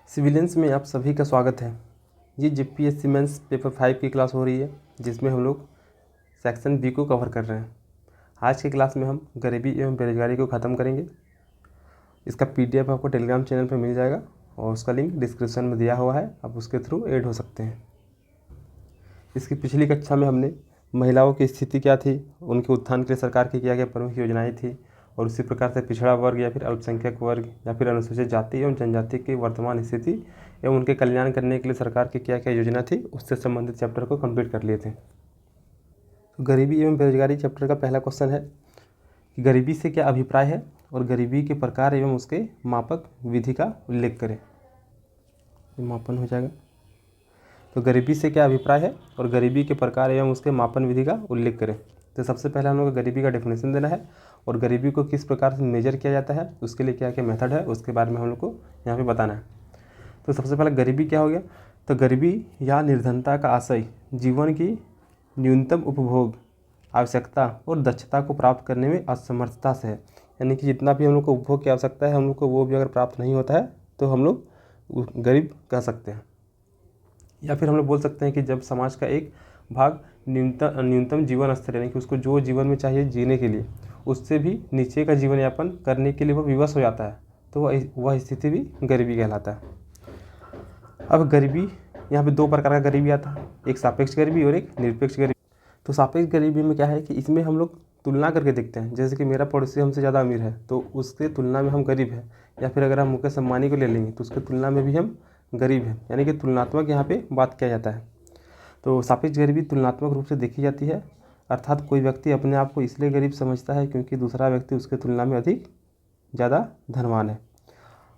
Civilians में आप सभी का स्वागत है। ये जीपीएससी मेंस पेपर 5 की क्लास हो रही है, जिसमें हम लोग सेक्शन बी को कवर कर रहे हैं। आज की क्लास में हम गरीबी एवं बेरोजगारी को ख़त्म करेंगे। इसका पीडीएफ आपको टेलीग्राम चैनल पर मिल जाएगा और उसका लिंक डिस्क्रिप्शन में दिया हुआ है, आप उसके थ्रू ऐड हो सकते हैं। इसकी पिछली कक्षा में हमने महिलाओं की स्थिति क्या थी, उनके उत्थान के लिए सरकार की क्या क्या प्रमुख योजनाएँ थी, और उसी प्रकार से पिछड़ा वर्ग या फिर अल्पसंख्यक वर्ग या फिर अनुसूचित जाति एवं जनजाति की वर्तमान स्थिति एवं उनके कल्याण करने के लिए सरकार की क्या क्या योजना थी, उससे संबंधित चैप्टर को कंप्लीट कर लिए थे। तो गरीबी एवं बेरोजगारी चैप्टर का पहला क्वेश्चन है कि गरीबी से क्या अभिप्राय है और गरीबी के प्रकार एवं उसके मापक विधि का उल्लेख करें। मापन हो जाएगा। तो गरीबी से क्या अभिप्राय है और गरीबी के प्रकार एवं उसके मापन विधि का उल्लेख करें। तो सबसे पहले हम लोग को गरीबी का डेफिनेशन देना है और गरीबी को किस प्रकार से मेजर किया जाता है, उसके लिए क्या क्या मेथड है, उसके बारे में हम लोग को यहाँ पे बताना है। तो सबसे पहले गरीबी क्या हो गया। तो गरीबी या निर्धनता का आशय जीवन की न्यूनतम उपभोग, आवश्यकता और दक्षता को प्राप्त करने में असमर्थता से है। यानी कि जितना भी हम लोग को उपभोग की आवश्यकता है, हम लोग को वो भी अगर प्राप्त नहीं होता है तो हम लोग गरीब कह सकते हैं। या फिर हम लोग बोल सकते हैं कि जब समाज का एक भाग न्यूनतम जीवन स्तर, यानी कि उसको जो जीवन में चाहिए जीने के लिए, उससे भी नीचे का जीवन यापन करने के लिए वह विवश हो जाता है, तो वह स्थिति भी गरीबी कहलाता है। अब गरीबी, यहाँ पे दो प्रकार का गरीबी आता है, एक सापेक्ष गरीबी और एक निरपेक्ष गरीबी। तो सापेक्ष गरीबी में क्या है कि इसमें हम लोग तुलना करके देखते हैं। जैसे कि मेरा पड़ोसी हमसे ज़्यादा अमीर है तो उसके तुलना में हम गरीब हैं, या फिर अगर हम मुकेश अंबानी को ले लेंगे तो उसके तुलना में भी हम गरीब हैं। यानी कि तुलनात्मक यहाँ पे बात किया जाता है। तो सापेक्ष गरीबी तुलनात्मक रूप से देखी जाती है, अर्थात कोई व्यक्ति अपने आप को इसलिए गरीब समझता है क्योंकि दूसरा व्यक्ति उसके तुलना में अधिक ज़्यादा धनवान है,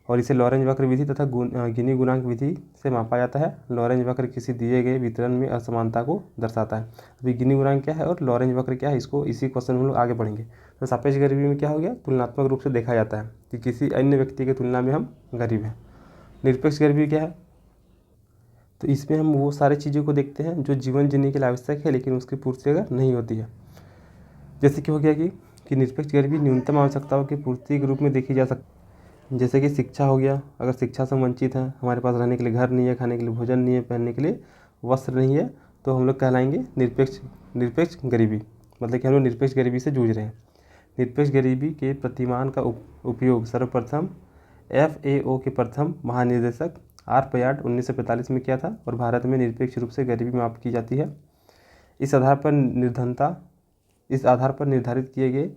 और इसे लॉरेंज वक्र विधि तथा गिनी गुणांक विधि से मापा जाता है। लॉरेंज वक्र किसी दिए गए वितरण में असमानता को दर्शाता है। अभी गिनी गुणांक क्या है और लॉरेंज वक्र क्या है, इसको इसी क्वेश्चन में हम लोग आगे बढ़ेंगे। तो सापेक्ष गरीबी में क्या हो गया, तुलनात्मक रूप से देखा जाता है कि किसी अन्य व्यक्ति की तुलना में हम गरीब हैं। निरपेक्ष गरीबी क्या है, तो इसमें हम वो सारी चीज़ों को देखते हैं जो जीवन जीने के लिए आवश्यक है लेकिन उसकी पूर्ति अगर नहीं होती है। जैसे कि हो गया कि निरपेक्ष गरीबी न्यूनतम आवश्यकताओं की पूर्ति के रूप में देखी जा सकती है। जैसे कि शिक्षा हो गया, अगर शिक्षा से वंचित है, हमारे पास रहने के लिए घर नहीं है, खाने के लिए भोजन नहीं है, पहनने के लिए वस्त्र नहीं है, तो हम लोग कहलाएंगे निरपेक्ष गरीबी, मतलब कि हम लोग निरपेक्ष गरीबी से जूझ रहे हैं। निरपेक्ष गरीबी के प्रतिमान का उपयोग सर्वप्रथम FAO के प्रथम महानिदेशक R पयार्ड 1945 में किया था, और भारत में निरपेक्ष रूप से गरीबी माप की जाती है। इस आधार पर निर्धारित किए गए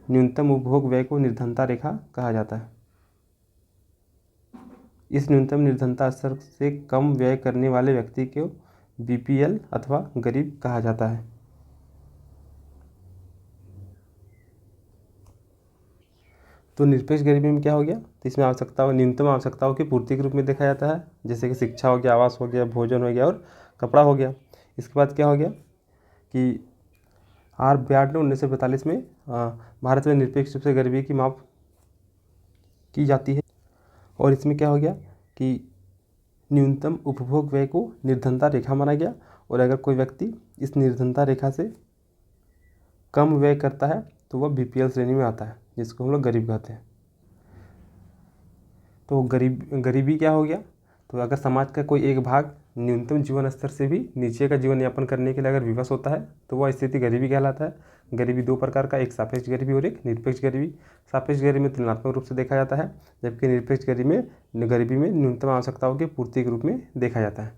न्यूनतम उपभोग व्यय को निर्धनता रेखा कहा जाता है। इस न्यूनतम निर्धनता स्तर से कम व्यय करने वाले व्यक्ति को BPL अथवा गरीब कहा जाता है। तो निरपेक्ष गरीबी में क्या हो गया, तो इसमें न्यूनतम आवश्यकताओं की पूर्ति के रूप में देखा जाता है, जैसे कि शिक्षा हो गया, आवास हो गया, भोजन हो गया और कपड़ा हो गया। इसके बाद क्या हो गया कि R पयार्ड ने 1945 में भारत में निरपेक्ष रूप से गरीबी की माप की जाती है, और इसमें क्या हो गया कि न्यूनतम उपभोग व्यय को निर्धनता रेखा माना गया, और अगर कोई व्यक्ति इस निर्धनता रेखा से कम व्यय करता है तो वह BPL श्रेणी में आता है, जिसको हम लोग गरीब कहते हैं। तो गरीबी क्या हो गया, तो अगर समाज का कोई एक भाग न्यूनतम जीवन स्तर से भी नीचे का जीवन यापन करने के लिए अगर विवश होता है तो वह स्थिति गरीबी कहलाता है। गरीबी दो प्रकार का, एक सापेक्ष गरीबी और एक निरपेक्ष गरीबी। सापेक्ष गरीबी में तुलनात्मक रूप से देखा जाता है, जबकि निरपेक्ष गरीबी में न्यूनतम आवश्यकताओं की पूर्ति के रूप में देखा जाता है।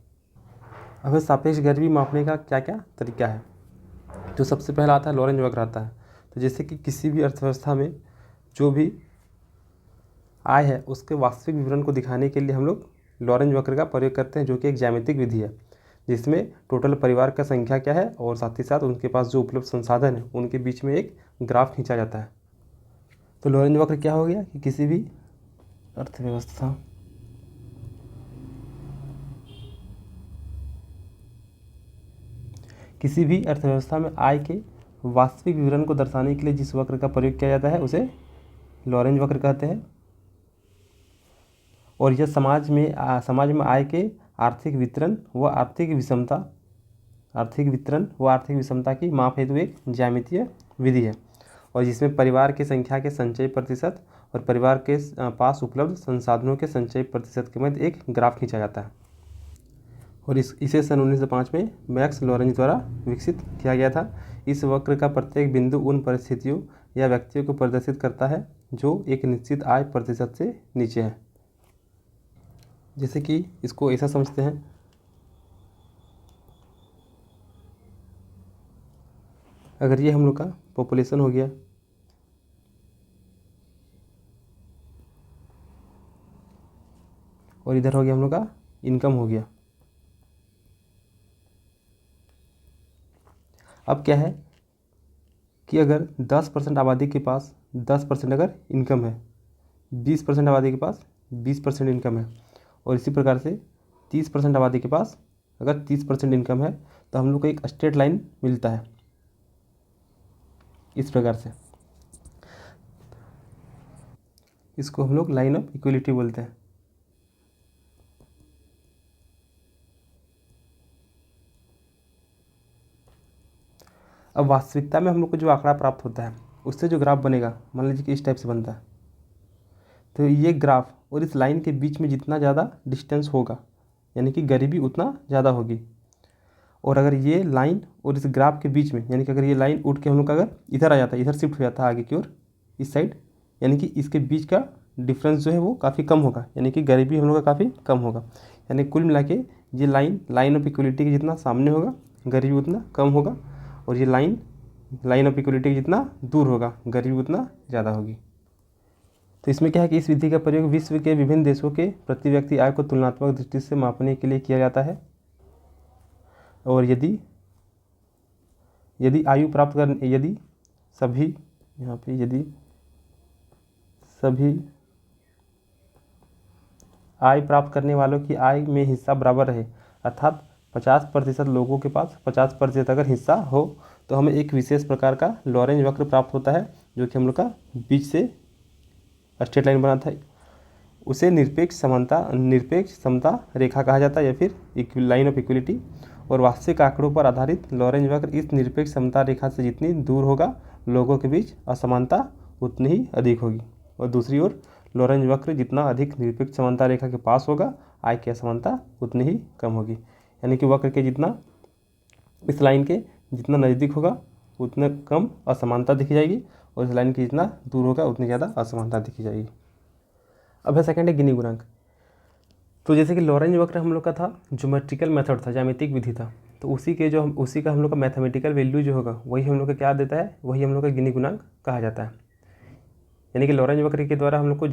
अब सापेक्ष गरीबी मापने का क्या क्या तरीका है। तो सबसे पहला आता है लॉरेंज वक्र आता है। तो जैसे कि किसी भी अर्थव्यवस्था में जो भी आय है उसके वास्तविक विवरण को दिखाने के लिए हम लोग लॉरेंज वक्र का प्रयोग करते हैं, जो कि एक ज्यामितिक विधि है, जिसमें टोटल परिवार का संख्या क्या है और साथ ही साथ उनके पास जो उपलब्ध संसाधन है उनके बीच में एक ग्राफ खींचा जाता है। तो लॉरेंज वक्र क्या हो गया कि किसी भी अर्थव्यवस्था में आय के वास्तविक विवरण को दर्शाने के लिए जिस वक्र का प्रयोग किया जाता है उसे लॉरेंज वक्र कहते हैं, और यह समाज में आय के आर्थिक वितरण व आर्थिक विषमता की माप हेतु एक ज्यामितीय विधि है, और जिसमें परिवार की संख्या के संचयी प्रतिशत और परिवार के पास उपलब्ध संसाधनों के संचय प्रतिशत के मध्य एक ग्राफ खींचा जाता है। और इसे सन 1905 में मैक्स लॉरेंज द्वारा विकसित किया गया था। इस वक्र का प्रत्येक बिंदु उन परिस्थितियों या व्यक्तियों को प्रदर्शित करता है जो एक निश्चित आय प्रतिशत से नीचे है। जैसे कि इसको ऐसा समझते हैं, अगर ये हम लोग का पॉपुलेशन हो गया और इधर हो गया हम लोग का इनकम हो गया। अब क्या है कि अगर 10% आबादी के पास 10% अगर इनकम है, 20% आबादी के पास 20% इनकम है, और इसी प्रकार से 30% आबादी के पास अगर 30% इनकम है, तो हम लोग को एक स्ट्रेट लाइन मिलता है इस प्रकार से। इसको हम लोग लाइन ऑफ इक्वलिटी बोलते हैं। अब वास्तविकता में हम लोग को जो आंकड़ा प्राप्त होता है उससे जो ग्राफ बनेगा, मान लीजिए कि इस टाइप से बनता है, तो ये ग्राफ और इस लाइन के बीच में जितना ज़्यादा डिस्टेंस होगा, यानी कि गरीबी उतना ज़्यादा होगी। और अगर ये लाइन और इस ग्राफ के बीच में, यानी कि अगर ये लाइन उठ के हम लोग का अगर इधर आ जाता है, इधर शिफ्ट हो जाता है आगे की ओर इस साइड, यानी कि इसके बीच का डिफरेंस जो है वो काफ़ी कम होगा, यानी कि गरीबी हम लोग का काफ़ी कम होगा। यानी कुल मिला के ये लाइन ऑफ इक्वलिटी के जितना सामने होगा गरीबी उतना कम होगा, और ये लाइन ऑफ इक्वलिटी के जितना दूर होगा गरीबी उतना ज़्यादा होगी। तो इसमें क्या है कि इस विधि का प्रयोग विश्व के विभिन्न देशों के प्रति व्यक्ति आय को तुलनात्मक दृष्टि से मापने के लिए किया जाता है। और यदि आयु प्राप्त करने यदि सभी यहाँ पे यदि सभी आय प्राप्त करने वालों की आय में हिस्सा बराबर रहे, अर्थात 50% लोगों के पास 50% अगर हिस्सा हो, तो हमें एक विशेष प्रकार का लॉरेंज वक्र प्राप्त होता है, जो कि हम लोग का बीच से स्ट्रेट लाइन बनाता है। उसे निरपेक्ष समता रेखा कहा जाता है, या फिर लाइन ऑफ इक्वलिटी। और वास्तविक आंकड़ों पर आधारित लॉरेंज वक्र इस निरपेक्ष समता रेखा से जितनी दूर होगा, लोगों के बीच असमानता उतनी ही अधिक होगी। और दूसरी ओर लॉरेंज वक्र जितना अधिक निरपेक्ष समानता रेखा के पास होगा, आय की असमानता उतनी ही कम होगी। यानी कि वक्र के जितना इस लाइन के जितना नज़दीक होगा उतना कम असमानता दिखी जाएगी, और इस लाइन के जितना दूर होगा उतनी ज़्यादा असमानता दिखी जाएगी। अब है सेकंड है गिनी गुणांक। तो जैसे कि लॉरेंज वक्र हम लोग का था ज्योमेट्रिकल मेथड था, ज्यामितिक विधि था, तो उसी का हम लोग का मैथमेटिकल वैल्यू जो होगा वही हम लोग का क्या देता है, वही हम लोग का गिनी गुणांक कहा जाता है। यानी कि लॉरेंज वक्र के द्वारा हम लोग को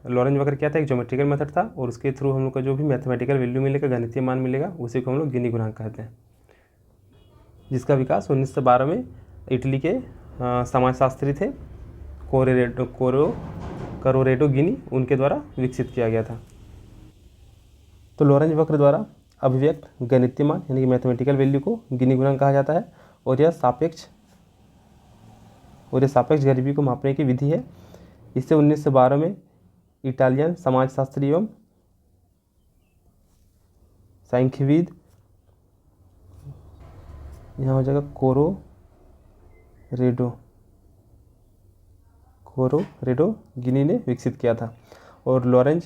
लॉरेंज वक्र क्या था, एक ज्योमेट्रिकल मेथड था, और उसके थ्रू हम लोग का जो भी मैथमेटिकल वैल्यू मिलेगा, गणितीय मान मिलेगा, उसी को हम लोग गिनी गुणांक कहते हैं, जिसका विकास 1912 में इटली के समाजशास्त्री थे करोरेडो गिनी, उनके द्वारा विकसित किया गया था। तो लॉरेंज वक्र द्वारा अभिव्यक्त गणितीय मान यानी कि मैथमेटिकल वैल्यू को गिनी गुणांक कहा जाता है, और यह सापेक्ष गरीबी को मापने की विधि है। इसे 1912 में इटालियन समाजशास्त्री एवं सांख्यविद, यहाँ हो जाएगा कोरोरेडो गिनी ने विकसित किया था। और लॉरेंज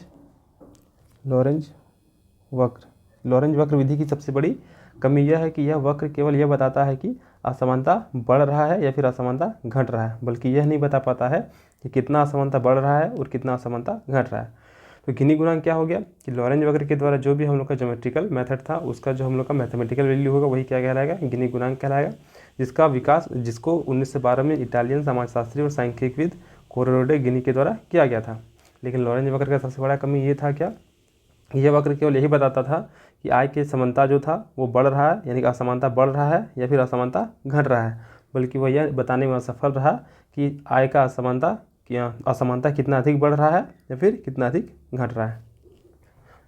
वक्र विधि की सबसे बड़ी कमी यह है कि यह वक्र केवल यह बताता है कि असमानता बढ़ रहा है या फिर असमानता घट रहा है, बल्कि यह नहीं बता पाता है कि कितना असमानता बढ़ रहा है और कितना असमानता घट रहा है। तो गिनी गुणांक क्या हो गया कि लॉरेंज वक्र के द्वारा जो भी हम लोग का ज्योमेट्रिकल मेथड था, उसका जो हम लोग का मैथमेटिकल वैल्यू होगा वही क्या कहलाएगा, गिनी गुणांक कहलाएगा, जिसको 1912 में इटालियन समाजशास्त्री और सांख्यिकविद कोरोरेडो गिनी के द्वारा किया गया था। लेकिन लॉरेंज वक्र का सबसे बड़ा कमी ये था क्या, यह वक्र केवल यही बताता था कि आय के समानता जो था वो बढ़ रहा है, यानी कि असमानता बढ़ रहा है या फिर असमानता घट रहा है, बल्कि वह यह बताने में असफल रहा कि आय का असमानता कितना अधिक बढ़ रहा है या फिर कितना अधिक घट रहा है।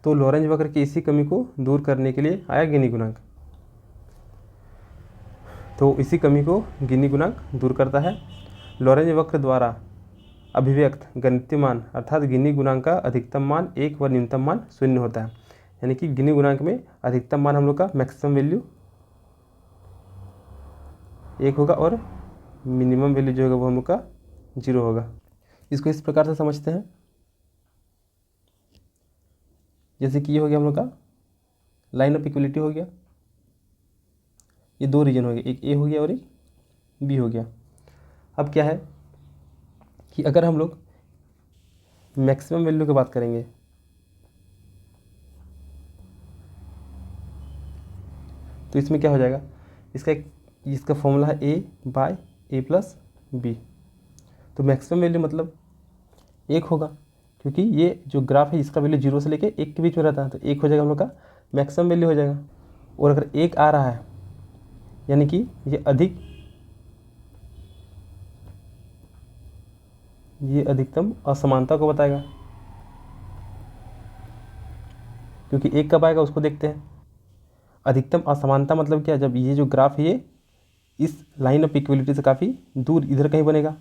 तो लॉरेंज वक्र की इसी कमी को दूर करने के लिए आया गिनी गुणांक। तो इसी कमी को गिनी गुणांक दूर करता है। लॉरेंज वक्र द्वारा अभिव्यक्त गणितीय मान अर्थात गिनी गुणांक का अधिकतम मान 1 व न्यूनतम मान 0 होता है। यानी कि गिनी गुणांक में अधिकतम मान हम लोग का मैक्सिमम वैल्यू 1 होगा और मिनिमम वैल्यू जो होगा वो हम लोग का 0 होगा। इसको इस प्रकार से समझते हैं, जैसे कि ये हो गया हम लोग का लाइन ऑफ इक्वलिटी हो गया, ये दो रीजन हो गए, एक ए हो गया और एक बी हो गया। अब क्या है कि अगर हम लोग मैक्सिमम वैल्यू की बात करेंगे तो इसमें क्या हो जाएगा, इसका फॉर्मूला है ए बाय ए प्लस बी। तो मैक्सिमम वैल्यू मतलब एक होगा, क्योंकि ये जो ग्राफ है इसका वैल्यू 0 से लेके 1 के बीच में रहता है, तो एक हो जाएगा हम लोग का मैक्सिमम वैल्यू हो जाएगा। और अगर एक आ रहा है यानी कि ये अधिकतम असमानता को बताएगा, क्योंकि एक कब आएगा उसको देखते हैं। अधिकतम असमानता मतलब क्या, जब ये जो ग्राफ है ये इस लाइन ऑफ इक्वलिटी से काफ़ी दूर इधर कहीं बनेगा,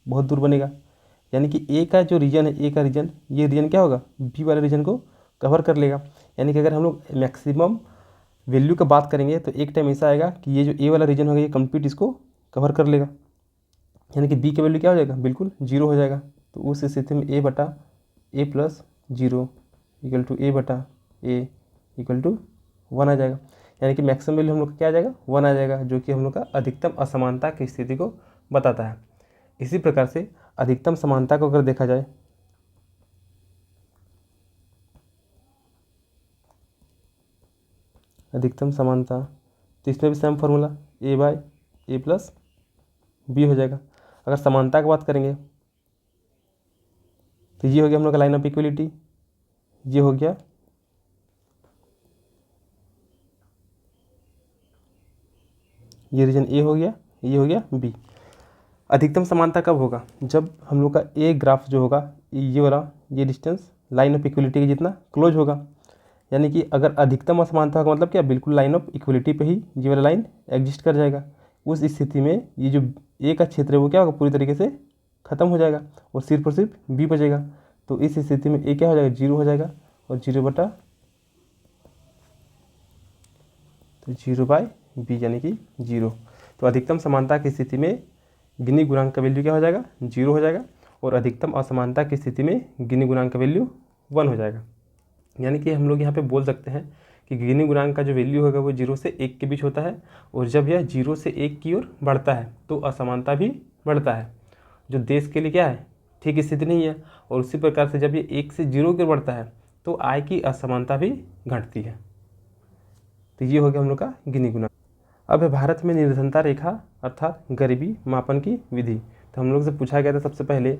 बहुत दूर बनेगा, यानी कि ए का जो रीजन है, ए का रीजन, ये रीजन क्या होगा, बी वाले रीजन को कवर कर लेगा। यानी कि अगर हम लोग मैक्सिमम वैल्यू का बात करेंगे तो एक टाइम ऐसा आएगा कि ये जो ए वाला रीजन होगा ये कंप्लीट इसको कवर कर लेगा, यानी कि बी का वैल्यू क्या हो जाएगा, बिल्कुल 0 हो जाएगा। तो उस स्थिति में ए बटा ए प्लस 0 इक्वल टू ए बटा ए इक्वल टू 1 आ जाएगा, यानी कि मैक्सिमम वैल्यू हम लोग का क्या आ जाएगा, 1 आ जाएगा, जो कि हम लोग का अधिकतम असमानता की स्थिति को बताता है। इसी प्रकार से अधिकतम समानता को अगर देखा जाए, अधिकतम समानता, तो इसमें भी सेम फार्मूला ए बाय ए प्लस बी हो जाएगा। अगर समानता की बात करेंगे तो ये हो गया हम लोग का लाइन ऑफ इक्वलिटी, ये हो गया ये रीजन ए हो गया, ये हो गया बी। अधिकतम समानता कब होगा, जब हम लोग का ए ग्राफ जो होगा ये वाला, ये डिस्टेंस लाइन ऑफ इक्वलिटी के जितना क्लोज होगा। यानी कि अगर अधिकतम असमानता का मतलब क्या, बिल्कुल लाइन ऑफ इक्वलिटी पे ही ये वाला लाइन एग्जिस्ट कर जाएगा। उस स्थिति में ये जो ए का क्षेत्र है वो क्या होगा, पूरी तरीके से ख़त्म हो जाएगा और सिर्फ बी बचेगा। तो इस स्थिति में ए क्या हो जाएगा, 0 हो जाएगा, और 0 बटा तो 0 बाय बी यानी कि 0। तो अधिकतम समानता की स्थिति में गिनी गुणांक का वैल्यू क्या हो जाएगा, 0 हो जाएगा, और अधिकतम असमानता की स्थिति में गिनी गुणांक का वैल्यू 1 हो जाएगा। यानी कि हम लोग यहाँ पे बोल सकते हैं कि गिनी गुणांक का जो वैल्यू होगा वो 0 से 1 के बीच होता है, और जब यह 0 से 1 की ओर बढ़ता है तो असमानता भी बढ़ता है, जो देश के लिए क्या है, ठीक स्थिति नहीं है। और उसी प्रकार से जब ये 1 से 0 की ओर बढ़ता है तो आय की असमानता भी घटती है। तो ये हो गया हम लोग का गिनी गुणांक। अब है भारत में निर्धनता रेखा अर्थात गरीबी मापन की विधि। तो हम लोग से पूछा गया था सबसे पहले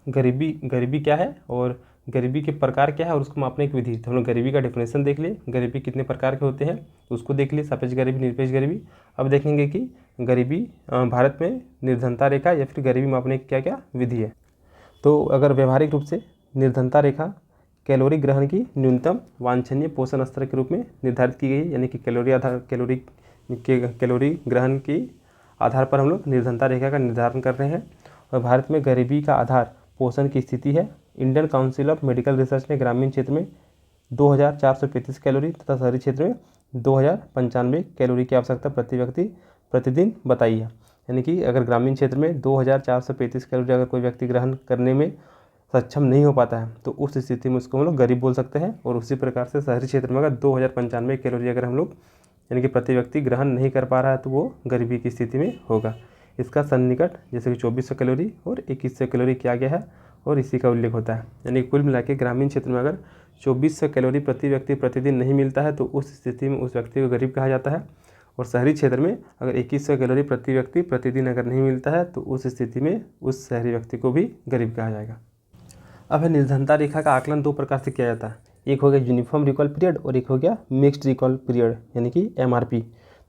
गरीबी क्या है और गरीबी के प्रकार क्या है और उसको मापने की विधि। तो हम लोग गरीबी का डेफिनेशन देख लिए, गरीबी कितने प्रकार के होते हैं तो उसको देख लिए, सापेक्ष गरीबी, निरपेक्ष गरीबी। अब देखेंगे कि गरीबी भारत में निर्धनता रेखा या फिर गरीबी मापने की क्या क्या विधि है। तो अगर व्यवहारिक रूप से निर्धनता रेखा कैलोरी ग्रहण की न्यूनतम वांछनीय पोषण स्तर के रूप में निर्धारित की गई, यानी कि कैलोरी ग्रहण के आधार पर हम लोग निर्धनता रेखा का निर्धारण कर रहे हैं। और भारत में गरीबी का आधार पोषण की स्थिति है। Indian council of medical research ने ग्रामीण क्षेत्र में 2435 कैलोरी तथा शहरी क्षेत्र में 2095 कैलोरी की आवश्यकता प्रति व्यक्ति प्रतिदिन बताई है। यानी कि अगर ग्रामीण क्षेत्र में 2435 कैलोरी अगर कोई व्यक्ति ग्रहण करने में सक्षम नहीं हो पाता है तो उस स्थिति में उसको हम लोग गरीब बोल सकते हैं। और उसी प्रकार से शहरी क्षेत्र में अगर 2095 कैलोरी अगर हम लोग यानी कि प्रति व्यक्ति ग्रहण नहीं कर पा रहा है तो वो गरीबी की स्थिति में होगा। इसका सन्निकट जैसे कि 2400 कैलोरी और 2100 कैलोरी किया गया है और इसी का उल्लेख होता है। यानी कुल मिला के ग्रामीण क्षेत्र में अगर 2400 कैलोरी प्रति व्यक्ति प्रतिदिन नहीं मिलता है तो उस स्थिति में उस व्यक्ति को गरीब कहा जाता है। और शहरी क्षेत्र में अगर 2100 कैलोरी प्रति व्यक्ति प्रतिदिन अगर नहीं मिलता है तो उस स्थिति में उस शहरी व्यक्ति को भी गरीब कहा जाएगा। अब है निर्धनता रेखा का आकलन 2 प्रकार से किया जाता है, एक हो गया यूनिफॉर्म रिकॉल पीरियड और एक हो गया मिक्स्ड रिकॉल पीरियड यानी कि MRP।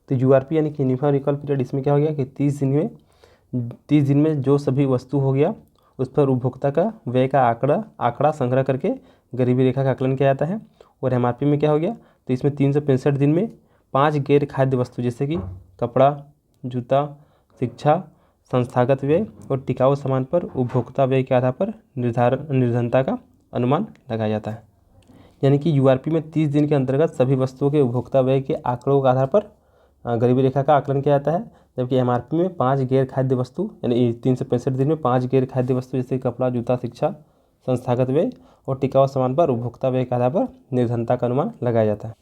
तो URP यानी कि यूनिफॉर्म रिकॉल पीरियड, इसमें क्या हो गया कि 30 दिन में जो सभी वस्तु हो गया उस पर उपभोक्ता का व्यय का आंकड़ा संग्रह करके गरीबी रेखा का आकलन किया जाता है। और MRP में क्या हो गया, तो इसमें 365 दिन में 5 गैर खाद्य वस्तु जैसे कि कपड़ा, जूता, शिक्षा, संस्थागत व्यय और टिकाऊ सामान पर उपभोक्ता व्यय के आधार पर निर्धनता का अनुमान लगाया जाता है। यानी कि URP में 30 दिन के अंतर्गत सभी वस्तुओं के उपभोक्ता व्यय के आंकड़ों के आधार पर गरीबी रेखा का आकलन किया जाता है, जबकि एमआरपी में 5 गैर खाद्य वस्तु यानी 365 दिन में 5 गैर खाद्य वस्तु जैसे कपड़ा, जूता, शिक्षा, संस्थागत व्यय और टिकाऊ सामान पर उपभोक्ता व्यय के आधार पर निर्धनता का अनुमान लगाया जाता है।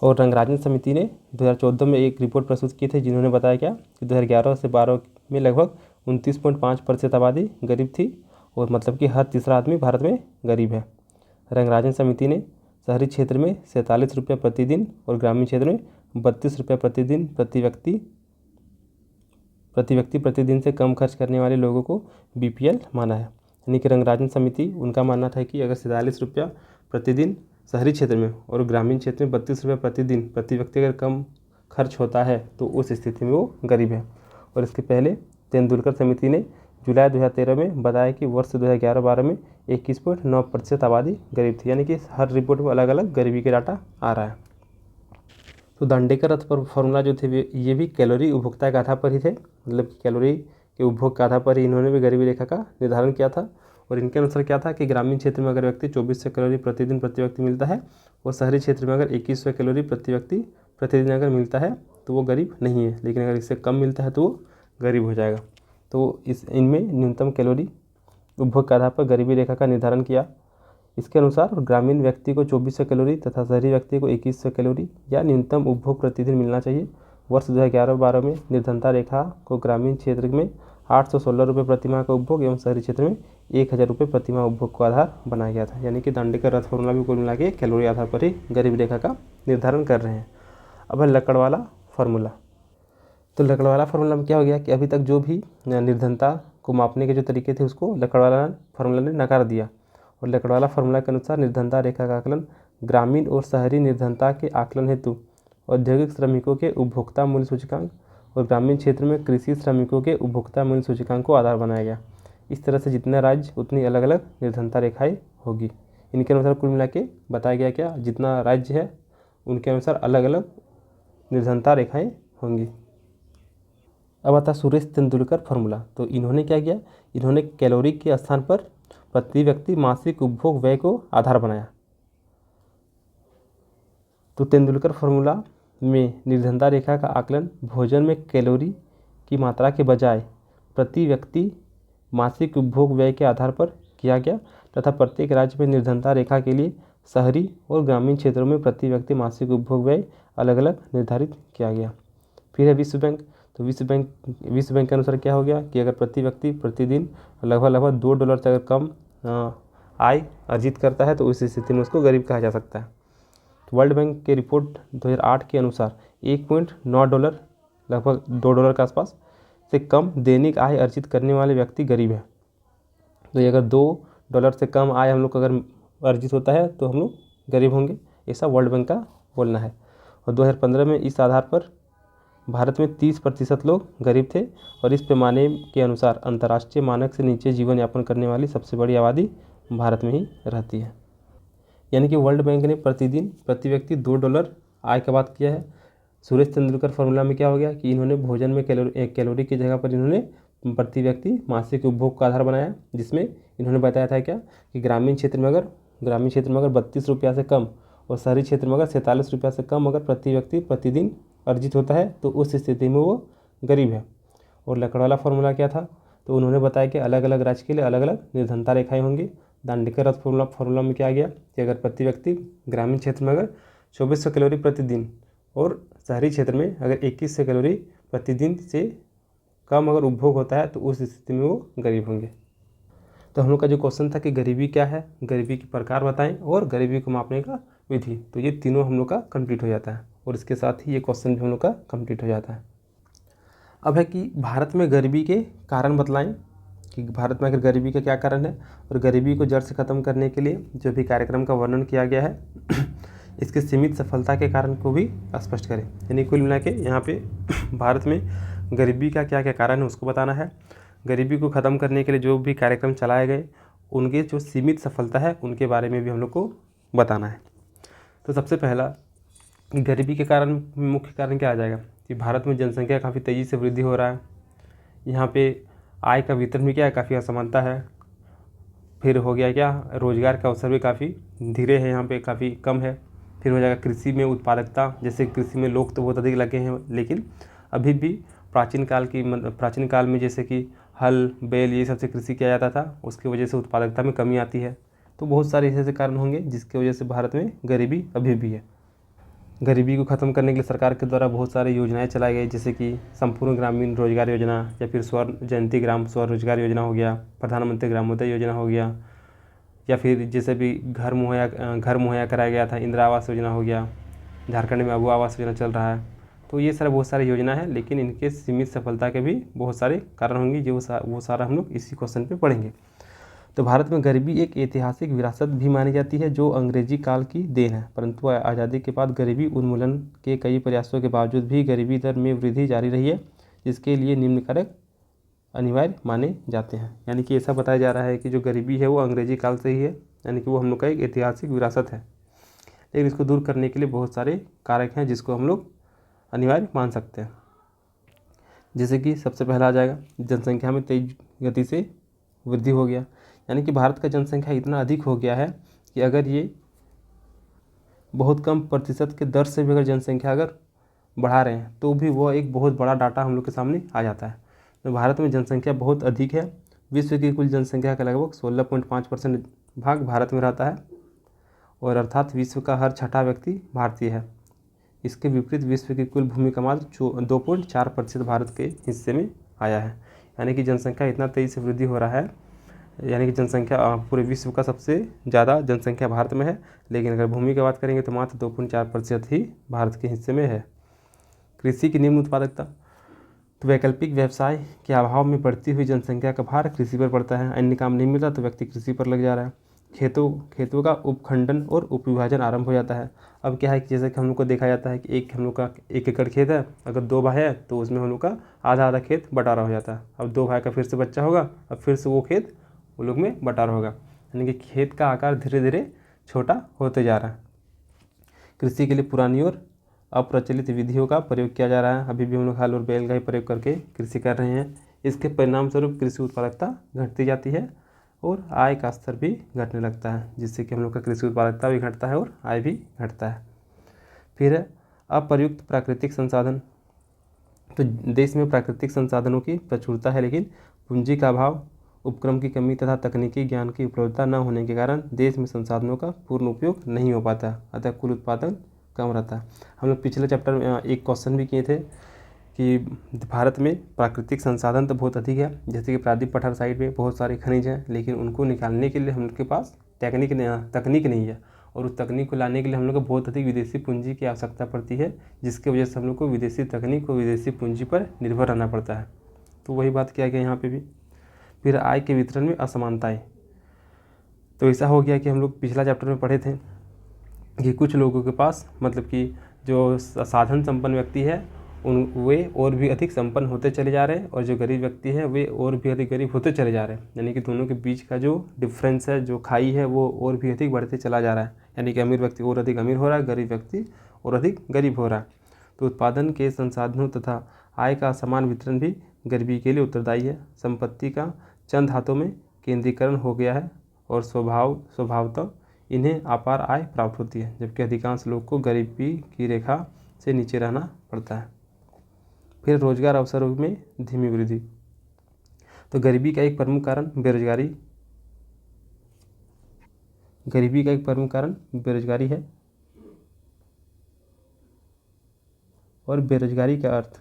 और रंगराजन समिति ने 2014 में एक रिपोर्ट प्रस्तुत की थी, जिन्होंने बताया क्या कि 2011 से 12 में लगभग 29.5% आबादी गरीब थी, और मतलब कि हर तीसरा आदमी भारत में गरीब है। रंगराजन समिति ने शहरी क्षेत्र में 47 रुपये प्रतिदिन और ग्रामीण क्षेत्र में 32 रुपये प्रतिदिन प्रति व्यक्ति प्रतिदिन से कम खर्च करने वाले लोगों को बीपीएल माना है। यानी कि रंगराजन समिति, उनका मानना था कि अगर 47 रुपया प्रतिदिन शहरी क्षेत्र में और ग्रामीण क्षेत्र में 32 रुपये प्रतिदिन प्रति व्यक्ति अगर कम खर्च होता है तो उस स्थिति में वो गरीब है। और इसके पहले तेंदुलकर समिति ने जुलाई 2013 में बताया कि वर्ष 2011-12 में 21.9% आबादी गरीब थी। यानी कि हर रिपोर्ट में अलग अलग गरीबी के डाटा आ रहा है। तो दांडेकर रथ पर फॉर्मूला जो थे ये भी कैलोरी उपभोक्ता के आधार पर ही थे, मतलब कैलोरी के उपभोग के आधार पर ही इन्होंने भी गरीबी रेखा का निर्धारण किया था। और इनके अनुसार क्या था कि ग्रामीण क्षेत्र में अगर व्यक्ति 2400 कैलोरी प्रतिदिन प्रति व्यक्ति मिलता है और शहरी क्षेत्र में अगर 2100 कैलोरी प्रति व्यक्ति प्रतिदिन अगर मिलता है तो वो गरीब नहीं है, लेकिन अगर इससे कम मिलता है तो वो गरीब हो जाएगा। तो इनमें न्यूनतम कैलोरी उपभोग के आधार पर गरीबी रेखा का निर्धारण किया। इसके अनुसार ग्रामीण व्यक्ति को 2400 कैलोरी तथा शहरी व्यक्ति को 2100 कैलोरी या न्यूनतम उपभोग प्रतिदिन मिलना चाहिए। वर्ष 2011-12 में निर्धनता रेखा को ग्रामीण क्षेत्र में 816 रुपये प्रतिमाह का उपभोग एवं शहरी क्षेत्र में 1000 रुपये प्रतिमाह उपभोग को आधार बनाया गया था। यानी कि दांडेकर रथ फॉर्मूला भी कुल मिला के कैलोरी आधार पर ही गरीबी रेखा का निर्धारण कर रहे हैं। अब है लकड़वाला फार्मूला। तो लकड़वाला फार्मूला में क्या हो गया कि अभी तक जो भी निर्धनता को मापने के जो तरीके थे उसको लकड़वाला फार्मूला ने नकार दिया। और लकड़वाला फार्मूला के अनुसार निर्धनता रेखा का आकलन ग्रामीण और शहरी निर्धनता के आकलन हेतु औद्योगिक श्रमिकों के उपभोक्ता मूल्य सूचकांक और ग्रामीण क्षेत्र में कृषि श्रमिकों के उपभोक्ता मूल्य सूचकांक को आधार बनाया गया। इस तरह से जितने राज्य उतनी अलग अलग निर्धनता रेखाएं होगी। इनके अनुसार कुल मिला के बताया गया क्या जितना राज्य है उनके अनुसार अलग अलग निर्धनता रेखाएं होंगी। अब आता सुरेश तेंदुलकर फार्मूला। तो इन्होंने क्या किया, इन्होंने कैलोरी के स्थान पर प्रति व्यक्ति मासिक उपभोग व्यय को आधार बनाया। तो तेंदुलकर फार्मूला में निर्धनता रेखा का आकलन भोजन में कैलोरी की मात्रा के बजाय प्रति व्यक्ति मासिक उपभोग व्यय के आधार पर किया गया तथा प्रत्येक राज्य में निर्धनता रेखा के लिए शहरी और ग्रामीण क्षेत्रों में प्रति व्यक्ति मासिक उपभोग व्यय अलग अलग निर्धारित किया गया। फिर है विश्व बैंक। तो विश्व बैंक के अनुसार क्या हो गया कि अगर प्रति व्यक्ति प्रतिदिन लगभग $2 से अगर कम आय अर्जित करता है तो उस स्थिति में उसको गरीब कहा जा सकता है। तो वर्ल्ड बैंक के रिपोर्ट 2008 के अनुसार $1.9 लगभग $2 के आसपास से कम दैनिक आय अर्जित करने वाले व्यक्ति गरीब है। तो ये अगर $2 से कम आय हम लोग अगर अर्जित होता है तो हम लोग गरीब होंगे, ऐसा वर्ल्ड बैंक का बोलना है। और 2015 में इस आधार पर भारत में 30% लोग गरीब थे और इस पैमाने के अनुसार अंतर्राष्ट्रीय मानक से नीचे जीवन यापन करने वाली सबसे बड़ी आबादी भारत में ही रहती है। यानी कि वर्ल्ड बैंक ने प्रतिदिन प्रति व्यक्ति $2 आय का बात किया है। सुरेश तेंदुलकर फार्मूला में क्या हो गया कि इन्होंने भोजन में कैलोरी की जगह पर इन्होंने प्रति व्यक्ति मासिक उपभोग का आधार बनाया, जिसमें इन्होंने बताया था क्या कि ग्रामीण क्षेत्र में अगर 32 रुपया से कम और शहरी क्षेत्र में अगर 47 रुपया से कम अगर प्रति व्यक्ति प्रतिदिन अर्जित होता है तो उस स्थिति में वो गरीब है। और लकड़वाला फार्मूला क्या था, तो उन्होंने बताया कि अलग अलग राज्य के लिए अलग अलग निर्धनता रेखाएं होंगी। दांडेकर रथ फार्मूला में क्या आ गया कि अगर प्रति व्यक्ति ग्रामीण क्षेत्र में अगर 2400 कैलोरी प्रतिदिन और शहरी क्षेत्र में अगर 2100 कैलोरी प्रतिदिन से कम अगर उपभोग होता है तो उस स्थिति में वो गरीब होंगे। तो हम लोग का जो क्वेश्चन था कि गरीबी क्या है, गरीबी के प्रकार बताएं और गरीबी को मापने का विधि, तो ये तीनों हम लोग का कंप्लीट हो जाता है और इसके साथ ही ये क्वेश्चन भी हम लोग का कंप्लीट हो जाता है। अब है कि भारत में गरीबी के कारण बतलाएं कि भारत में आखिर गरीबी का क्या कारण है और गरीबी को जड़ से ख़त्म करने के लिए जो भी कार्यक्रम का वर्णन किया गया है इसके सीमित सफलता के कारण को भी स्पष्ट करें। यानी कुल मिला के यहाँ पे भारत में गरीबी का क्या क्या कारण है उसको बताना है। गरीबी को ख़त्म करने के लिए जो भी कार्यक्रम चलाए गए उनके जो सीमित सफलता है उनके बारे में भी हम लोग को बताना है। तो सबसे पहला गरीबी के कारण मुख्य कारण क्या आ जाएगा कि भारत में जनसंख्या काफ़ी तेज़ी से वृद्धि हो रहा है। यहाँ पे आय का वितरण भी क्या है, काफ़ी असमानता है। फिर हो गया क्या, रोजगार का अवसर भी काफ़ी धीरे है, यहाँ पे काफ़ी कम है। फिर हो जाएगा कृषि में उत्पादकता, जैसे कृषि में लोग तो बहुत अधिक लगे हैं, लेकिन अभी भी प्राचीन काल में जैसे कि हल बैल ये सबसे कृषि किया जाता था, उसकी वजह से उत्पादकता में कमी आती है। तो बहुत सारे ऐसे कारण होंगे जिसकी वजह से भारत में गरीबी अभी भी है। गरीबी को ख़त्म करने के लिए सरकार के द्वारा बहुत सारी योजनाएं चलाई गई, जैसे कि संपूर्ण ग्रामीण रोजगार योजना, या फिर स्वर्ण जयंती ग्राम स्वरोजगार योजना हो गया, प्रधानमंत्री ग्रामोदय योजना हो गया, या फिर जैसे भी घर मुहैया कराया गया था, इंदिरा आवास योजना हो गया, झारखंड में अबू आवास योजना चल रहा है। तो ये बहुत सारी योजना है, लेकिन इनके सीमित सफलता के भी बहुत सारे कारण होंगे, जो वो सारा हम लोग इसी क्वेश्चन पे पढ़ेंगे। तो भारत में गरीबी एक ऐतिहासिक विरासत भी मानी जाती है, जो अंग्रेजी काल की देन है, परंतु आज़ादी के बाद गरीबी उन्मूलन के कई प्रयासों के बावजूद भी गरीबी दर में वृद्धि जारी रही है, जिसके लिए निम्न कारक अनिवार्य माने जाते हैं। यानी कि ऐसा बताया जा रहा है कि जो गरीबी है वो अंग्रेजी काल से ही है, यानी कि वो हम लोग का एक ऐतिहासिक विरासत है, लेकिन इसको दूर करने के लिए बहुत सारे कारक हैं जिसको हम लोग अनिवार्य मान सकते हैं। जैसे कि सबसे पहला आ जाएगा, जनसंख्या में तेज गति से वृद्धि हो गया। यानी कि भारत का जनसंख्या इतना अधिक हो गया है कि अगर ये बहुत कम प्रतिशत के दर से भी अगर जनसंख्या अगर बढ़ा रहे हैं तो भी वो एक बहुत बड़ा डाटा हम लोग के सामने आ जाता है। तो भारत में जनसंख्या बहुत अधिक है। विश्व की कुल जनसंख्या का लगभग 16.5% भाग भारत में रहता है, और अर्थात विश्व का हर छठा व्यक्ति भारतीय है। इसके विपरीत विश्व की कुल भूमि का मात्र 2.4% भारत के हिस्से में आया है। यानी कि जनसंख्या इतना तेज़ी से वृद्धि हो रहा है, यानी कि जनसंख्या पूरे विश्व का सबसे ज़्यादा जनसंख्या भारत में है, लेकिन अगर भूमि की बात करेंगे तो मात्र 2.4% ही भारत के हिस्से में है। कृषि की निम्न उत्पादकता, तो वैकल्पिक व्यवसाय के अभाव में बढ़ती हुई जनसंख्या का भार कृषि पर पड़ता है। अन्य काम नहीं मिल रहा तो व्यक्ति कृषि पर लग जा रहा है। खेतों का उपखंडन और उपविभाजन आरंभ हो जाता है। अब क्या है कि जैसे कि हम लोग को देखा जाता है कि हम लोग का 1 एकड़ खेत है, अगर 2 भाई है तो उसमें हम लोग का आधा आधा खेत बटारा हो जाता है। अब 2 भाई का फिर से बच्चा होगा, अब फिर से वो खेत वो लोग में बटारा होगा, यानी कि खेत का आकार धीरे धीरे छोटा होते जा रहा है। कृषि के लिए पुरानी और अप्रचलित विधियों का प्रयोग किया जा रहा है। अभी भी हम लोग हल और बैल का ही प्रयोग करके कृषि कर रहे हैं। इसके परिणाम स्वरूप कृषि उत्पादकता घटती जाती है और आय का स्तर भी घटने लगता है, जिससे कि हम लोग का कृषि उत्पादकता भी घटता है और आय भी घटता है। फिर अप्रयुक्त प्राकृतिक संसाधन, तो देश में प्राकृतिक संसाधनों की प्रचुरता है, लेकिन पूंजी का अभाव, उपक्रम की कमी तथा तकनीकी ज्ञान की उपलब्धता न होने के कारण देश में संसाधनों का पूर्ण उपयोग नहीं हो पाता, अतः कुल उत्पादन कम रहता है। हम लोग पिछले चैप्टर में एक क्वेश्चन भी किए थे कि भारत में प्राकृतिक संसाधन तो बहुत अधिक है, जैसे कि प्रादीप पठार साइड में बहुत सारे खनिज हैं, लेकिन उनको निकालने के लिए हम लोग के पास तकनीक नहीं है, और उस तकनीक को लाने के लिए हम लोग को बहुत अधिक विदेशी पूंजी की आवश्यकता पड़ती है, जिसकी वजह से हम लोग को विदेशी तकनीक और विदेशी पूंजी पर निर्भर रहना पड़ता है। तो वही बात किया गया यहाँ पे भी। फिर आय के वितरण में असमानताएं, तो ऐसा हो गया कि हम लोग पिछला चैप्टर में पढ़े थे कि कुछ लोगों के पास मतलब कि जो साधन संपन्न व्यक्ति है वे और भी अधिक संपन्न होते चले जा रहे हैं, और जो गरीब व्यक्ति है वे और भी अधिक गरीब होते चले जा रहे हैं। यानी कि दोनों के बीच का जो डिफरेंस है, जो खाई है, वो और भी अधिक बढ़ते चला जा रहा है। यानी कि अमीर व्यक्ति और अधिक अमीर हो रहा है, गरीब व्यक्ति और अधिक गरीब हो रहा है। तो उत्पादन के संसाधनों तथा आय का समान वितरण भी गरीबी के लिए उत्तरदायी है। संपत्ति का चंद हाथों में केंद्रीकरण हो गया है और स्वभावतः इन्हें अपार आय प्राप्त होती है, जबकि अधिकांश लोग को गरीबी की रेखा से नीचे रहना पड़ता है। फिर रोजगार अवसरों में धीमी वृद्धि, तो गरीबी का एक प्रमुख कारण बेरोजगारी है, और बेरोजगारी का अर्थ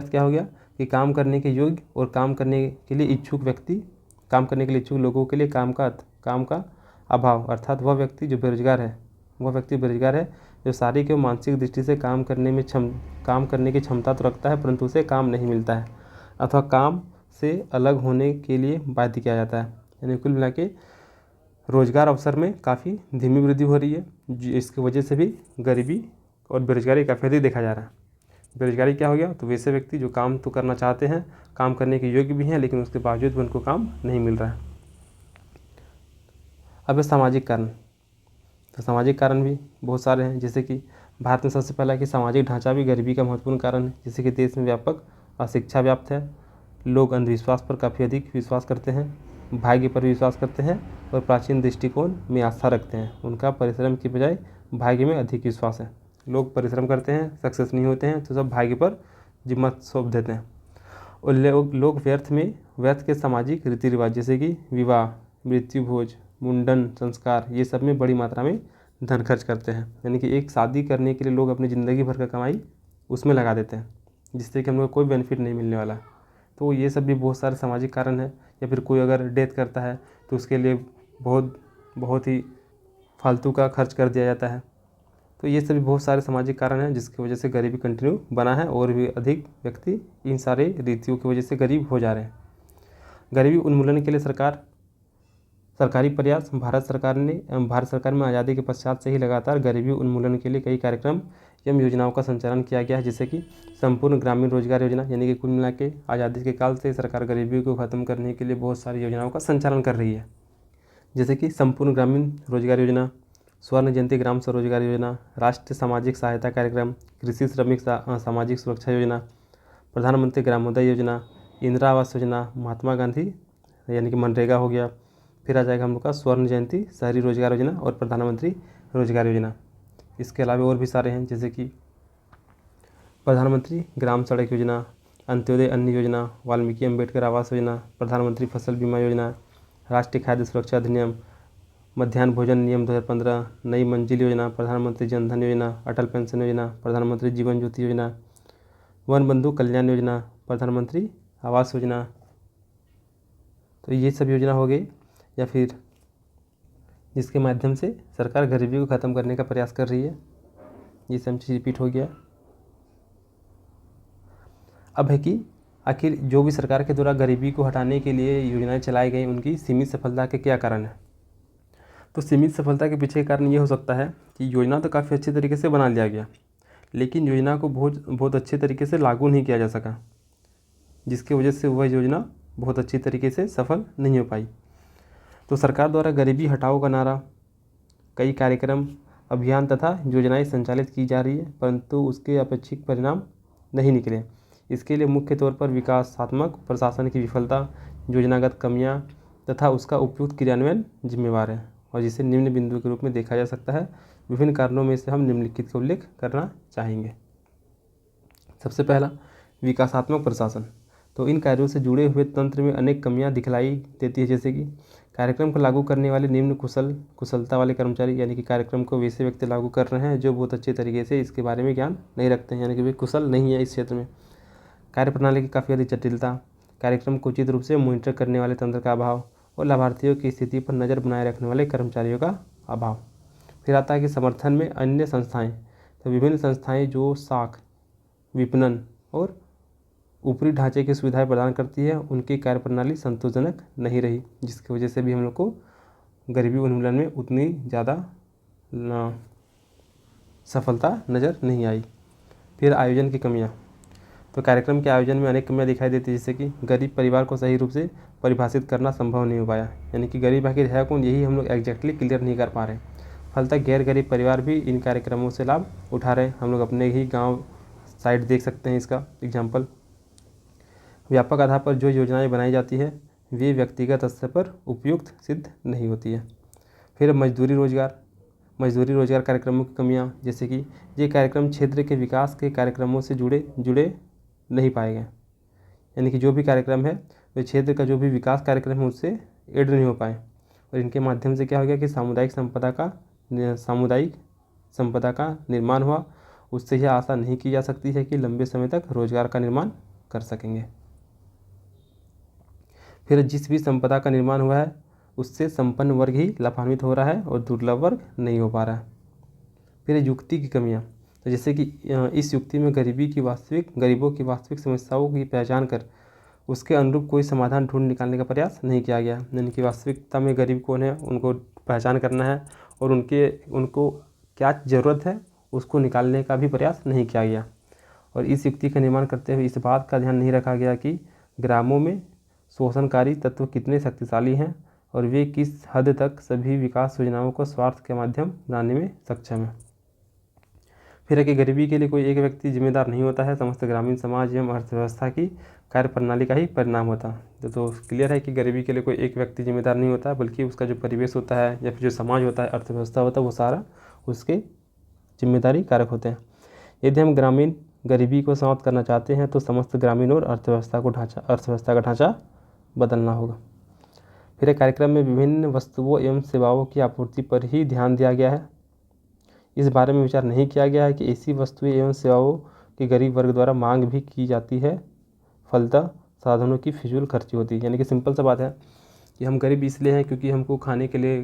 क्या हो गया कि काम करने के योग्य और काम करने के लिए इच्छुक लोगों के लिए काम का अभाव, अर्थात वह व्यक्ति बेरोजगार है जो शारीरिक एवं मानसिक दृष्टि से काम करने की क्षमता तो रखता है, परंतु उसे काम नहीं मिलता है अथवा काम से अलग होने के लिए बाध्य किया जाता है। यानी कुल मिला के रोजगार अवसर में काफ़ी धीमी वृद्धि हो रही है, इसकी वजह से भी गरीबी और बेरोजगारी काफ़ी अधिक देखा जा रहा है। बेरोजगारी क्या हो गया, तो वैसे व्यक्ति जो काम तो करना चाहते हैं, काम करने के योग्य भी हैं, लेकिन उसके बावजूद भी उनको काम नहीं मिल रहा है। अब सामाजिक कारण, तो सामाजिक कारण भी बहुत सारे हैं, जैसे कि भारत में सबसे पहला कि सामाजिक ढांचा भी गरीबी का महत्वपूर्ण कारण है। जैसे कि देश में व्यापक अशिक्षा व्याप्त है, लोग अंधविश्वास पर काफ़ी अधिक विश्वास करते हैं, भाग्य पर विश्वास करते हैं और प्राचीन दृष्टिकोण में आस्था रखते हैं। उनका परिश्रम की बजाय भाग्य में अधिक विश्वास है। लोग परिश्रम करते हैं, सक्सेस नहीं होते हैं तो सब भाग्य पर जिम्मा सौंप देते हैं। और लोग व्यर्थ के सामाजिक रीति रिवाज जैसे कि विवाह, मृत्यु भोज, मुंडन संस्कार, ये सब में बड़ी मात्रा में धन खर्च करते हैं। यानी कि एक शादी करने के लिए लोग अपनी ज़िंदगी भर का कमाई उसमें लगा देते हैं, जिससे कि हम लोग को कोई बेनिफिट नहीं मिलने वाला। तो ये सब भी बहुत सारे सामाजिक कारण है। या फिर कोई अगर डेथ करता है तो उसके लिए बहुत ही फालतू का खर्च कर दिया जाता है। तो ये सभी बहुत सारे सामाजिक कारण हैं जिसकी वजह से गरीबी कंटिन्यू बना है और भी अधिक व्यक्ति इन सारे रीतियों की वजह से गरीब हो जा रहे हैं। गरीबी उन्मूलन के लिए सरकारी प्रयास भारत सरकार में आज़ादी के पश्चात से ही लगातार गरीबी उन्मूलन के लिए कई कार्यक्रम एवं योजनाओं का संचालन किया गया है, जैसे कि संपूर्ण ग्रामीण रोजगार योजना। यानी कि कुल मिला के आज़ादी के काल से सरकार गरीबी को ख़त्म करने के लिए बहुत सारी योजनाओं का संचालन कर रही है, जैसे कि संपूर्ण ग्रामीण रोजगार योजना, स्वर्ण जयंती ग्राम स्वरोजगार योजना, राष्ट्रीय सामाजिक सहायता कार्यक्रम, कृषि श्रमिक सामाजिक सुरक्षा योजना, प्रधानमंत्री ग्रामोदय योजना, इंदिरा आवास योजना, महात्मा गांधी यानी कि मनरेगा हो गया। फिर आ जाएगा हम लोग का स्वर्ण जयंती शहरी रोजगार योजना और प्रधानमंत्री रोजगार योजना। इसके अलावा और भी सारे हैं, जैसे कि प्रधानमंत्री ग्राम सड़क योजना, अंत्योदय अन्न योजना, वाल्मीकि अम्बेडकर आवास योजना, प्रधानमंत्री फसल बीमा योजना, राष्ट्रीय खाद्य सुरक्षा अधिनियम, मध्याह्न भोजन नियम 2015, नई मंजिल योजना, प्रधानमंत्री जन धन योजना, अटल पेंशन योजना, प्रधानमंत्री जीवन ज्योति योजना, वन बंधु कल्याण योजना, प्रधानमंत्री आवास योजना। तो ये सब योजना हो गई, या फिर जिसके माध्यम से सरकार गरीबी को ख़त्म करने का प्रयास कर रही है। ये सब चीज़ रिपीट हो गया। अब है कि आखिर जो भी सरकार के द्वारा गरीबी को हटाने के लिए योजनाएं चलाई गई, उनकी सीमित सफलता के क्या कारण है। तो सीमित सफलता के पीछे कारण ये हो सकता है कि योजना तो काफ़ी अच्छे तरीके से बना लिया गया, लेकिन योजना को बहुत अच्छे तरीके से लागू नहीं किया जा सका, जिसकी वजह से वह योजना बहुत अच्छी तरीके से सफल नहीं हो पाई। तो सरकार द्वारा गरीबी हटाओ का नारा, कई कार्यक्रम, अभियान तथा योजनाएं संचालित की जा रही है, परंतु उसके अपेक्षित परिणाम नहीं निकले। इसके लिए मुख्य तौर पर विकासात्मक प्रशासन की विफलता, योजनागत कमियां तथा उसका उपयुक्त क्रियान्वयन जिम्मेवार है, और जिसे निम्न बिंदु के रूप में देखा जा सकता है। विभिन्न कारणों में से हम निम्नलिखित का उल्लेख करना चाहेंगे। सबसे पहला, विकासात्मक प्रशासन। तो इन कार्यों से जुड़े हुए तंत्र में अनेक कमियां दिखलाई देती है, जैसे कि कार्यक्रम को लागू करने वाले निम्न कुशलता वाले कर्मचारी, यानी कि कार्यक्रम को वैसे व्यक्ति लागू कर रहे हैं जो बहुत अच्छे तरीके से इसके बारे में ज्ञान नहीं रखते हैं, यानी कि वे कुशल नहीं है इस क्षेत्र में। कार्यप्रणाली की काफ़ी अधिक जटिलता, कार्यक्रम को उचित रूप से मॉनिटर करने वाले तंत्र का अभाव और लाभार्थियों की स्थिति पर नज़र बनाए रखने वाले कर्मचारियों का अभाव। फिर आता है कि समर्थन में अन्य संस्थाएं। तो विभिन्न संस्थाएं जो साख, विपणन और ऊपरी ढांचे की सुविधाएं प्रदान करती है, उनकी कार्यप्रणाली संतोषजनक नहीं रही, जिसकी वजह से भी हम लोग को गरीबी उन्मूलन में उतनी ज़्यादा सफलता नज़र नहीं आई। फिर आयोजन की कमियां। तो कार्यक्रम के आयोजन में अनेक कमियां दिखाई देती है, जैसे कि गरीब परिवार को सही रूप से परिभाषित करना संभव नहीं हो पाया, यानी कि गरीब आखिर है कौन, यही हम लोग एग्जैक्टली क्लियर नहीं कर पा रहे। फलतः गैर गरीब परिवार भी इन कार्यक्रमों से लाभ उठा रहे हैं। हम लोग अपने ही गाँव साइड देख सकते हैं इसका एग्जाम्पल। व्यापक आधार पर जो योजनाएं बनाई जाती है वे व्यक्तिगत स्तर पर उपयुक्त सिद्ध नहीं होती है। फिर मजदूरी रोजगार कार्यक्रमों की कमियां, जैसे कि ये कार्यक्रम क्षेत्र के विकास के कार्यक्रमों से जुड़े नहीं पाए गए, यानी कि जो भी कार्यक्रम है वे क्षेत्र का जो भी विकास कार्यक्रम है उससे ऐड नहीं हो पाए, और इनके माध्यम से क्या हो गया कि सामुदायिक संपदा का निर्माण हुआ। उससे यह आशा नहीं की जा सकती है कि लंबे समय तक रोजगार का निर्माण कर सकेंगे। फिर जिस भी संपदा का निर्माण हुआ है उससे संपन्न वर्ग ही लाभान्वित हो रहा है और दुर्लभ वर्ग नहीं हो पा रहा है। फिर युक्ति की कमियां। तो जैसे कि इस युक्ति में गरीबों की वास्तविक समस्याओं की पहचान कर उसके अनुरूप कोई समाधान ढूंढ निकालने का प्रयास नहीं किया गया, यानी कि वास्तविकता में गरीब कौन है उनको पहचान करना है और उनको क्या ज़रूरत है उसको निकालने का भी प्रयास नहीं किया गया। और इस युक्ति का निर्माण करते हुए इस बात का ध्यान नहीं रखा गया कि ग्रामों में शोषणकारी तत्व कितने शक्तिशाली हैं और वे किस हद तक सभी विकास योजनाओं को स्वार्थ के माध्यम बनाने में सक्षम हैं। फिर है कि गरीबी के लिए कोई एक व्यक्ति जिम्मेदार नहीं होता है, समस्त ग्रामीण समाज एवं अर्थव्यवस्था की कार्य प्रणाली का ही परिणाम होता है। तो क्लियर है कि गरीबी के लिए कोई एक व्यक्ति जिम्मेदार नहीं होता है, बल्कि उसका जो परिवेश होता है या फिर जो समाज होता है, अर्थव्यवस्था होता है, वो सारा उसके जिम्मेदारी कारक होते हैं। यदि हम ग्रामीण गरीबी को समाप्त करना चाहते हैं तो समस्त ग्रामीण और अर्थव्यवस्था का ढांचा बदलना होगा। फिर कार्यक्रम में विभिन्न वस्तुओं एवं सेवाओं की आपूर्ति पर ही ध्यान दिया गया है। इस बारे में विचार नहीं किया गया है कि ऐसी वस्तुएं एवं सेवाओं की गरीब वर्ग द्वारा मांग भी की जाती है, फलतः साधनों की फिजूल खर्ची होती है। यानी कि सिंपल सा बात है कि हम गरीब इसलिए हैं क्योंकि हमको खाने के लिए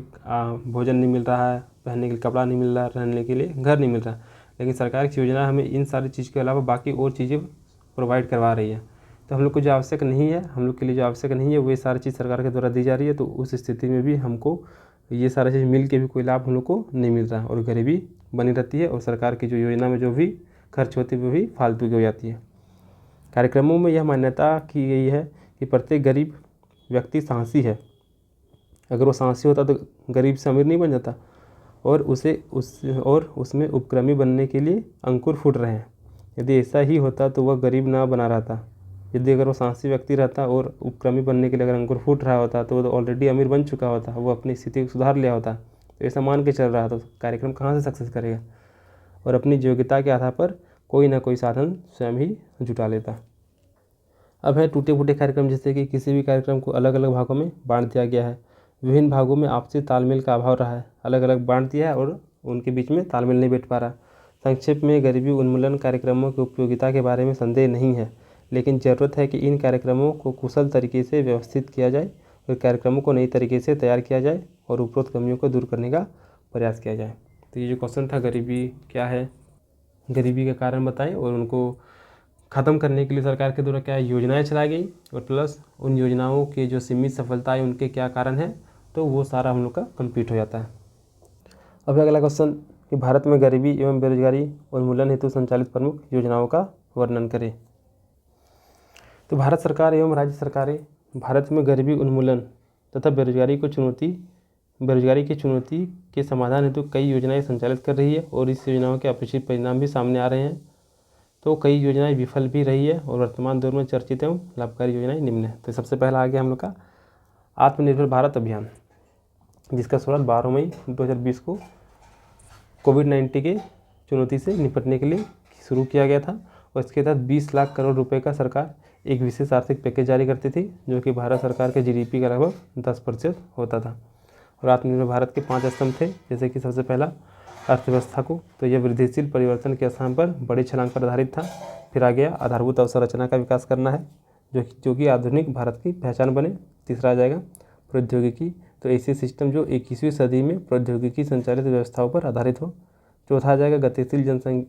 भोजन नहीं मिल रहा है, पहनने के लिए कपड़ा नहीं मिल रहा है, रहने के लिए घर नहीं मिल रहा है, लेकिन सरकार की योजना हमें इन सारी चीज़ के अलावा बाकी और चीज़ें प्रोवाइड करवा रही है। तो हम लोग को जो आवश्यक नहीं है, हम लोग के लिए जो आवश्यक नहीं है, वो सारी चीज़ सरकार के द्वारा दी जा रही है। तो उस स्थिति में भी हमको ये सारी चीज़ मिल के भी कोई लाभ हम लोग को नहीं मिल रहा है और गरीबी बनी रहती है और सरकार की जो योजना में जो भी खर्च होती है वो भी फालतू की हो जाती है। कार्यक्रमों में यह मान्यता की गई है कि प्रत्येक गरीब व्यक्ति साहसी है। अगर वो साहसी होता तो गरीब से अमीर नहीं बन जाता, और उसमें उपक्रमी बनने के लिए अंकुर फूट रहे हैं। यदि ऐसा ही होता तो वह गरीब ना बना रहता। यदि अगर वो साहसी व्यक्ति रहता और उपक्रमी बनने के लिए अगर अंकुर फूट रहा होता तो वो तो ऑलरेडी अमीर बन चुका होता, वो अपनी स्थिति को सुधार लिया होता। तो ऐसा मान के चल रहा था तो कार्यक्रम कहाँ से सक्सेस करेगा, और अपनी योग्यता के आधार पर कोई ना कोई साधन स्वयं ही जुटा लेता। अब है टूटे फूटे कार्यक्रम, जैसे कि किसी भी कार्यक्रम को अलग अलग भागों में बांट दिया गया है। विभिन्न भागों में आपसी तालमेल का अभाव रहा है, अलग अलग बांट दिया है और उनके बीच में तालमेल नहीं बैठ पा रहा। संक्षेप में गरीबी उन्मूलन कार्यक्रमों की उपयोगिता के बारे में संदेह नहीं है, लेकिन ज़रूरत है कि इन कार्यक्रमों को कुशल तरीके से व्यवस्थित किया जाए और कार्यक्रमों को नई तरीके से तैयार किया जाए और उपरोक्त कमियों को दूर करने का प्रयास किया जाए। तो ये जो क्वेश्चन था, गरीबी क्या है, गरीबी के कारण बताएं और उनको ख़त्म करने के लिए सरकार के द्वारा क्या योजनाएं चलाई गई और प्लस उन योजनाओं के जो सीमित सफलता है उनके क्या कारण हैं, तो वो सारा हम लोग का कंप्लीट हो जाता है। अब अगला क्वेश्चन कि भारत में गरीबी एवं बेरोजगारी उन्मूलन हेतु संचालित प्रमुख योजनाओं का वर्णन करें। तो भारत सरकार एवं राज्य सरकारें भारत में गरीबी उन्मूलन तथा बेरोजगारी की चुनौती के समाधान हेतु कई योजनाएं संचालित कर रही है और इस योजनाओं के अपेक्षित परिणाम भी सामने आ रहे हैं। तो कई योजनाएं विफल भी रही है और वर्तमान दौर में चर्चित एवं लाभकारी योजनाएं निम्न है। तो सबसे पहला आ गया हम लोग का आत्मनिर्भर भारत अभियान, जिसका शुरुआत 12 मई 2020 को कोविड-19 के चुनौती से निपटने के लिए शुरू किया गया था और इसके तहत 20 लाख करोड़ रुपए का सरकार एक विशेष आर्थिक पैकेज जारी करती थी, जो कि भारत सरकार के जीडीपी का लगभग 10% होता था। और आत्मनिर्भर भारत के 5 स्तंभ थे, जैसे कि सबसे पहला अर्थव्यवस्था को, तो यह वृद्धिशील परिवर्तन के स्थान पर बड़ी छलांग पर आधारित था। फिर आ गया आधारभूत अवसंरचना का विकास करना है, जो कि आधुनिक भारत की पहचान बने। तीसरा आ जाएगा प्रौद्योगिकी, तो ऐसे सिस्टम जो 21वीं सदी में प्रौद्योगिकी संचालित व्यवस्थाओं पर आधारित हो। चौथा आ जाएगा गतिशील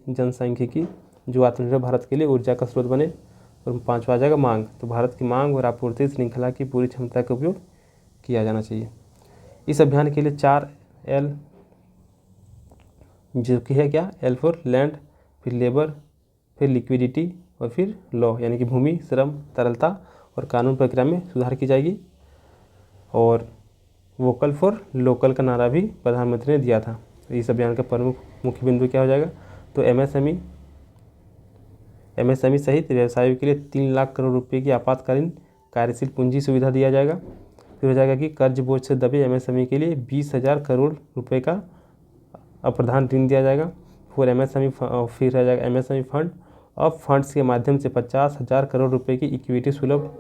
जनसांख्यिकी, जो आत्मनिर्भर भारत के लिए ऊर्जा का स्रोत बने। और 5वां आ जाएगा मांग, तो भारत की मांग और आपूर्ति श्रृंखला की पूरी क्षमता का उपयोग किया जाना चाहिए। इस अभियान के लिए 4 L, जो कि है क्या, L फॉर लैंड, फिर लेबर, फिर लिक्विडिटी और फिर लॉ, यानी कि भूमि, श्रम, तरलता और कानून प्रक्रिया में सुधार की जाएगी। और वोकल फॉर लोकल का नारा भी प्रधानमंत्री ने दिया था। इस अभियान का प्रमुख मुख्य बिंदु क्या हो जाएगा, तो MSME सहित व्यवसायों के लिए 3 लाख करोड़ रुपए की आपातकालीन कार्यशील पूंजी सुविधा दिया जाएगा। फिर हो जाएगा कि कर्ज बोझ से दबे MSME के लिए 20,000 करोड़ रुपए का अप्रधान ऋण दिया जाएगा। फिर रह जाएगा MSME फंड, अब फंड्स के माध्यम से 50,000 करोड़ रुपए की इक्विटी सुलभ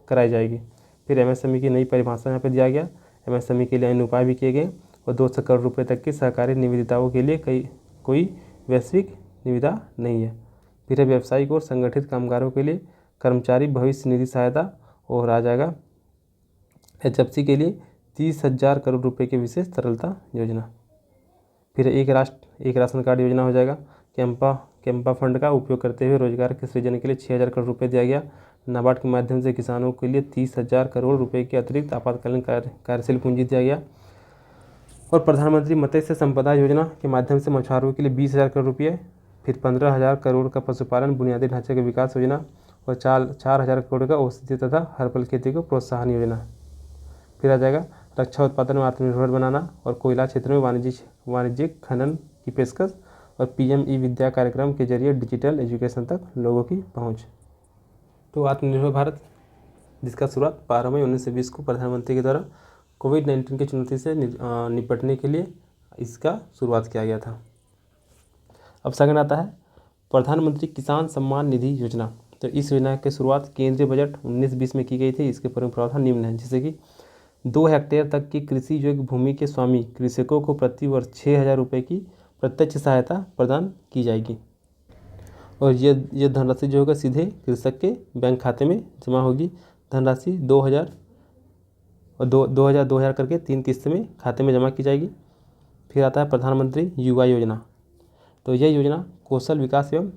कराई जाएगी। फिर MSME की नई परिभाषा यहाँ पर दिया गया। MSME के लिए अन्य उपाय भी किए गए और 200 करोड़ रुपए तक की सहकारी निविदाओं के लिए कोई वैश्विक निविदा नहीं है। फिर है व्यावसायिक और संगठित कामगारों के लिए कर्मचारी भविष्य निधि सहायता, और आ जाएगा HFC के लिए 30,000 करोड़ रुपए की विशेष तरलता योजना। फिर एक राशन कार्ड योजना हो जाएगा। कैंपा फंड का उपयोग करते हुए रोजगार के सृजन के लिए 6,000 करोड़ रुपए दिया गया। नाबार्ड के माध्यम से किसानों के लिए 30,000 करोड़ रुपए के अतिरिक्त आपातकालीन कार्यशील पूंजी दिया गया। और प्रधानमंत्री मत्स्य संपदा योजना के माध्यम से मछुआरों के लिए 20,000 करोड़ रुपये। फिर 15,000 करोड़ का पशुपालन बुनियादी ढांचे के विकास योजना और 4,000 करोड़ का औषधि तथा हर्बल खेती को प्रोत्साहन योजना। फिर आ जाएगा रक्षा उत्पादन में आत्मनिर्भर बनाना और कोयला क्षेत्र में वाणिज्यिक खनन की पेशकश और PM ई विद्या कार्यक्रम के जरिए डिजिटल एजुकेशन तक लोगों की पहुँच। तो आत्मनिर्भर भारत, जिसका शुरुआत 12 मई 1920 को प्रधानमंत्री के द्वारा कोविड-19 की चुनौती से निपटने के लिए इसका शुरुआत किया गया था। अब सेकंड आता है प्रधानमंत्री किसान सम्मान निधि योजना। तो इस योजना की शुरुआत केंद्रीय बजट 19-20 में की गई थी। इसके प्रमुख प्रावधान निम्न हैं, जैसे कि 2 हेक्टेयर तक की कृषि योग्य भूमि के स्वामी कृषकों को प्रति वर्ष 6,000 रुपये की प्रत्यक्ष सहायता प्रदान की जाएगी और ये धनराशि जो होगा सीधे कृषक के बैंक खाते में जमा होगी। धनराशि 2,000 और 2,000 करके 3 किस्त में खाते में जमा की जाएगी। फिर आता है प्रधानमंत्री युवा योजना। तो यह योजना कौशल विकास एवं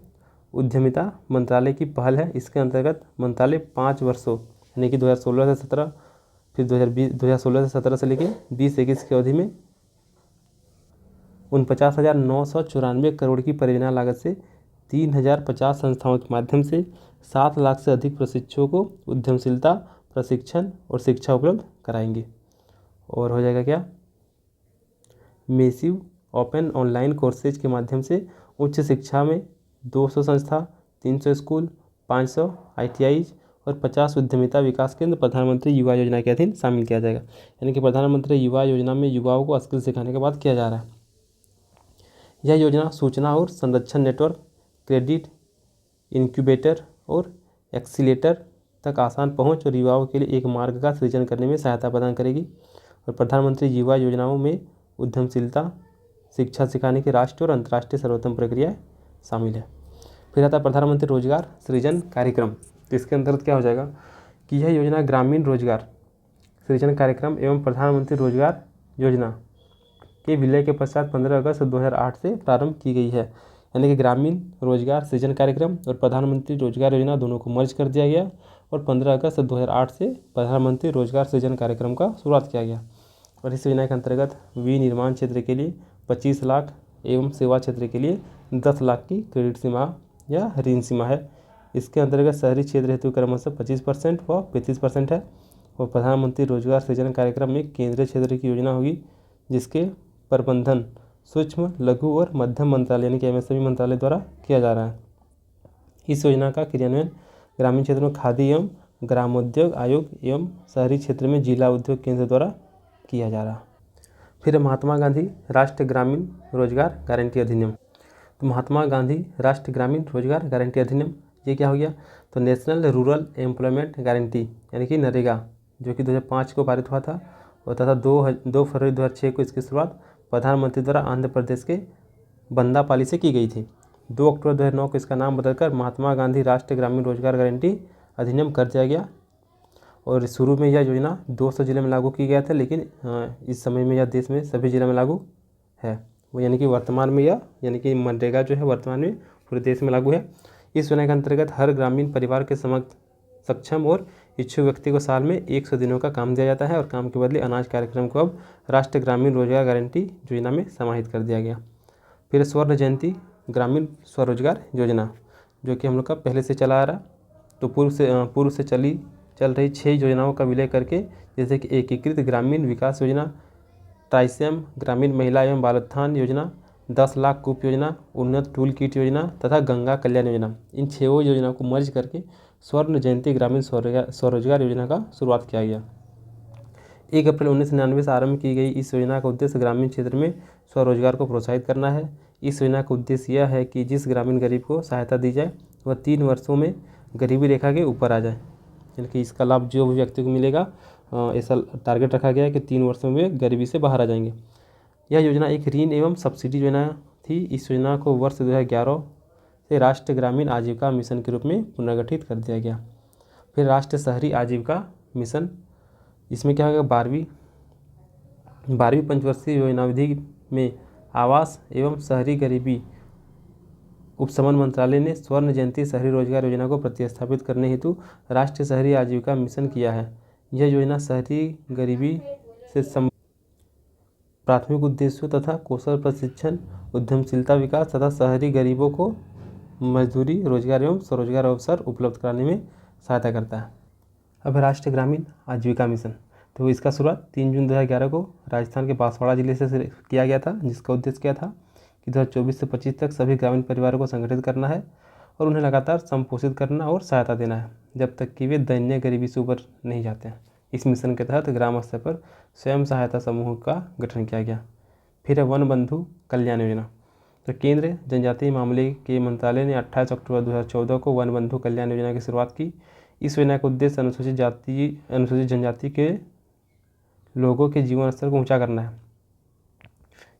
उद्यमिता मंत्रालय की पहल है। इसके अंतर्गत मंत्रालय 5 वर्षों यानी कि 2016 से 17, फिर 2016 से 17 से लेकर 2021 की अवधि में 49,994 करोड़ की परियोजना लागत से 3,050 संस्थाओं के माध्यम से 7 लाख से अधिक प्रशिक्षुओं को उद्यमशीलता प्रशिक्षण और शिक्षा उपलब्ध कराएंगे। और हो जाएगा क्या, मेसिव ओपन ऑनलाइन कोर्सेज के माध्यम से उच्च शिक्षा में 200 संस्था, 300 स्कूल, 500 ITIs और 50 उद्यमिता विकास केंद्र प्रधानमंत्री युवा योजना के अधीन शामिल किया जाएगा। यानी कि प्रधानमंत्री युवा योजना में युवाओं को स्किल सिखाने के बाद किया जा रहा है। यह योजना सूचना और संरक्षण नेटवर्क, क्रेडिट इनक्यूबेटर और एक्सीलेटर तक आसान पहुंच और युवाओं के लिए एक मार्ग का सृजन करने में सहायता प्रदान करेगी। और प्रधानमंत्री युवा योजनाओं में उद्यमशीलता शिक्षा सिखाने की राष्ट्रीय और अंतर्राष्ट्रीय सर्वोत्तम प्रक्रिया शामिल है। फिर आता है प्रधानमंत्री रोजगार सृजन कार्यक्रम। तो इसके अंतर्गत क्या हो जाएगा कि यह योजना ग्रामीण रोजगार सृजन कार्यक्रम एवं प्रधानमंत्री रोजगार योजना के विलय के पश्चात 15 अगस्त 2008 से प्रारंभ की गई है। यानी कि ग्रामीण रोजगार सृजन कार्यक्रम और प्रधानमंत्री रोजगार योजना दोनों को मर्ज कर दिया गया और 15 अगस्त 2008 से प्रधानमंत्री रोजगार सृजन कार्यक्रम का शुरुआत किया गया। और इस योजना के अंतर्गत विनिर्माण क्षेत्र के लिए 25 लाख एवं सेवा क्षेत्र के लिए 10 लाख की क्रेडिट सीमा या ऋण सीमा है। इसके अंतर्गत शहरी क्षेत्र हेतु क्रमशः 25% व 35% है। और प्रधानमंत्री रोजगार सृजन कार्यक्रम में केंद्रीय क्षेत्र की योजना होगी जिसके प्रबंधन सूक्ष्म लघु और मध्यम मंत्रालय यानी कि MSME मंत्रालय द्वारा किया जा रहा है। इस योजना का क्रियान्वयन ग्रामीण क्षेत्रों में खादी एवं ग्रामोद्योग आयोग एवं शहरी क्षेत्र में जिला उद्योग केंद्र द्वारा किया जा रहा है। फिर महात्मा गांधी राष्ट्रीय ग्रामीण रोजगार गारंटी अधिनियम। तो महात्मा गांधी राष्ट्रीय ग्रामीण रोजगार गारंटी अधिनियम ये क्या हो गया, तो नेशनल रूरल एम्प्लॉयमेंट गारंटी यानी कि नरेगा जो कि 2005 को पारित हुआ था और तथा 2 फरवरी 2006 को इसकी शुरुआत प्रधानमंत्री द्वारा आंध्र प्रदेश के बंदापाली से की गई थी। 2 अक्टूबर 2009 को इसका नाम बदलकर महात्मा गांधी राष्ट्रीय ग्रामीण रोजगार गारंटी अधिनियम कर दिया गया। और शुरू में यह योजना 200 जिले में लागू की गया था, लेकिन इस समय में यह देश में सभी जिलों में लागू है। वो यानी कि वर्तमान में यह यानी कि मनरेगा जो है वर्तमान में पूरे देश में लागू है। इस योजना के अंतर्गत हर ग्रामीण परिवार के सक्षम और इच्छुक व्यक्ति को साल में 100 दिनों का काम दिया जाता है और काम के बदले अनाज कार्यक्रम को अब राष्ट्रीय ग्रामीण रोजगार गारंटी योजना में समाहित कर दिया गया। फिर स्वर्ण जयंती ग्रामीण स्वरोजगार योजना जो कि हम लोग का पहले से चला आ रहा, तो पूर्व से चल रही 6 योजनाओं का विलय करके जैसे कि एकीकृत ग्रामीण विकास योजना, ट्राइसेम ग्रामीण महिला एवं बाल उत्थान योजना, 10 लाख कूप योजना, उन्नत टूल किट योजना तथा गंगा कल्याण योजना, इन 6 योजनाओं को मर्ज करके स्वर्ण जयंती ग्रामीण स्वरोजगार योजना का शुरुआत किया गया। 1 अप्रैल 1999 से आरंभ की गई इस योजना का उद्देश्य ग्रामीण क्षेत्र में स्वरोजगार को प्रोत्साहित करना है। इस योजना का उद्देश्य यह है कि जिस ग्रामीण गरीब को सहायता दी जाए वह 3 वर्षों में गरीबी रेखा के ऊपर आ जाए। यानी कि इसका लाभ जो भी व्यक्ति को मिलेगा ऐसा टारगेट रखा गया है कि 3 वर्षों में गरीबी से बाहर आ जाएंगे। यह योजना एक ऋण एवं सब्सिडी योजना थी। इस योजना को वर्ष 2011 से राष्ट्रीय ग्रामीण आजीविका मिशन के रूप में पुनर्गठित कर दिया गया। फिर राष्ट्रीय शहरी आजीविका मिशन, इसमें क्या होगा 12वीं पंचवर्षीय योजनाविधि में आवास एवं शहरी गरीबी उपशमन मंत्रालय ने स्वर्ण जयंती शहरी रोजगार योजना को प्रतिस्थापित करने हेतु राष्ट्रीय शहरी आजीविका मिशन किया है। यह योजना शहरी गरीबी से प्राथमिक उद्देश्यों तथा कौशल प्रशिक्षण, उद्यमशीलता विकास तथा शहरी गरीबों को मजदूरी, रोजगार एवं स्वरोजगार अवसर उपलब्ध कराने में सहायता करता है। अब राष्ट्रीय ग्रामीण आजीविका मिशन, तो इसका शुरुआत 3 जून 2011 को राजस्थान के बांसवाड़ा जिले से किया गया था, जिसका उद्देश्य क्या था कि 2024 से 25 तक सभी ग्रामीण परिवारों को संगठित करना है और उन्हें लगातार संपोषित करना और सहायता देना है जब तक कि वे दयनीय गरीबी से ऊपर नहीं जाते हैं। इस मिशन के तहत ग्राम स्तर पर स्वयं सहायता समूह का गठन किया गया। फिर है वन बंधु कल्याण योजना। तो केंद्र जनजातीय मामले के मंत्रालय ने 28 अक्टूबर 2014 को वन बंधु कल्याण योजना की शुरुआत की। इस योजना का उद्देश्य अनुसूचित जनजाति के लोगों के जीवन स्तर को ऊंचा करना है।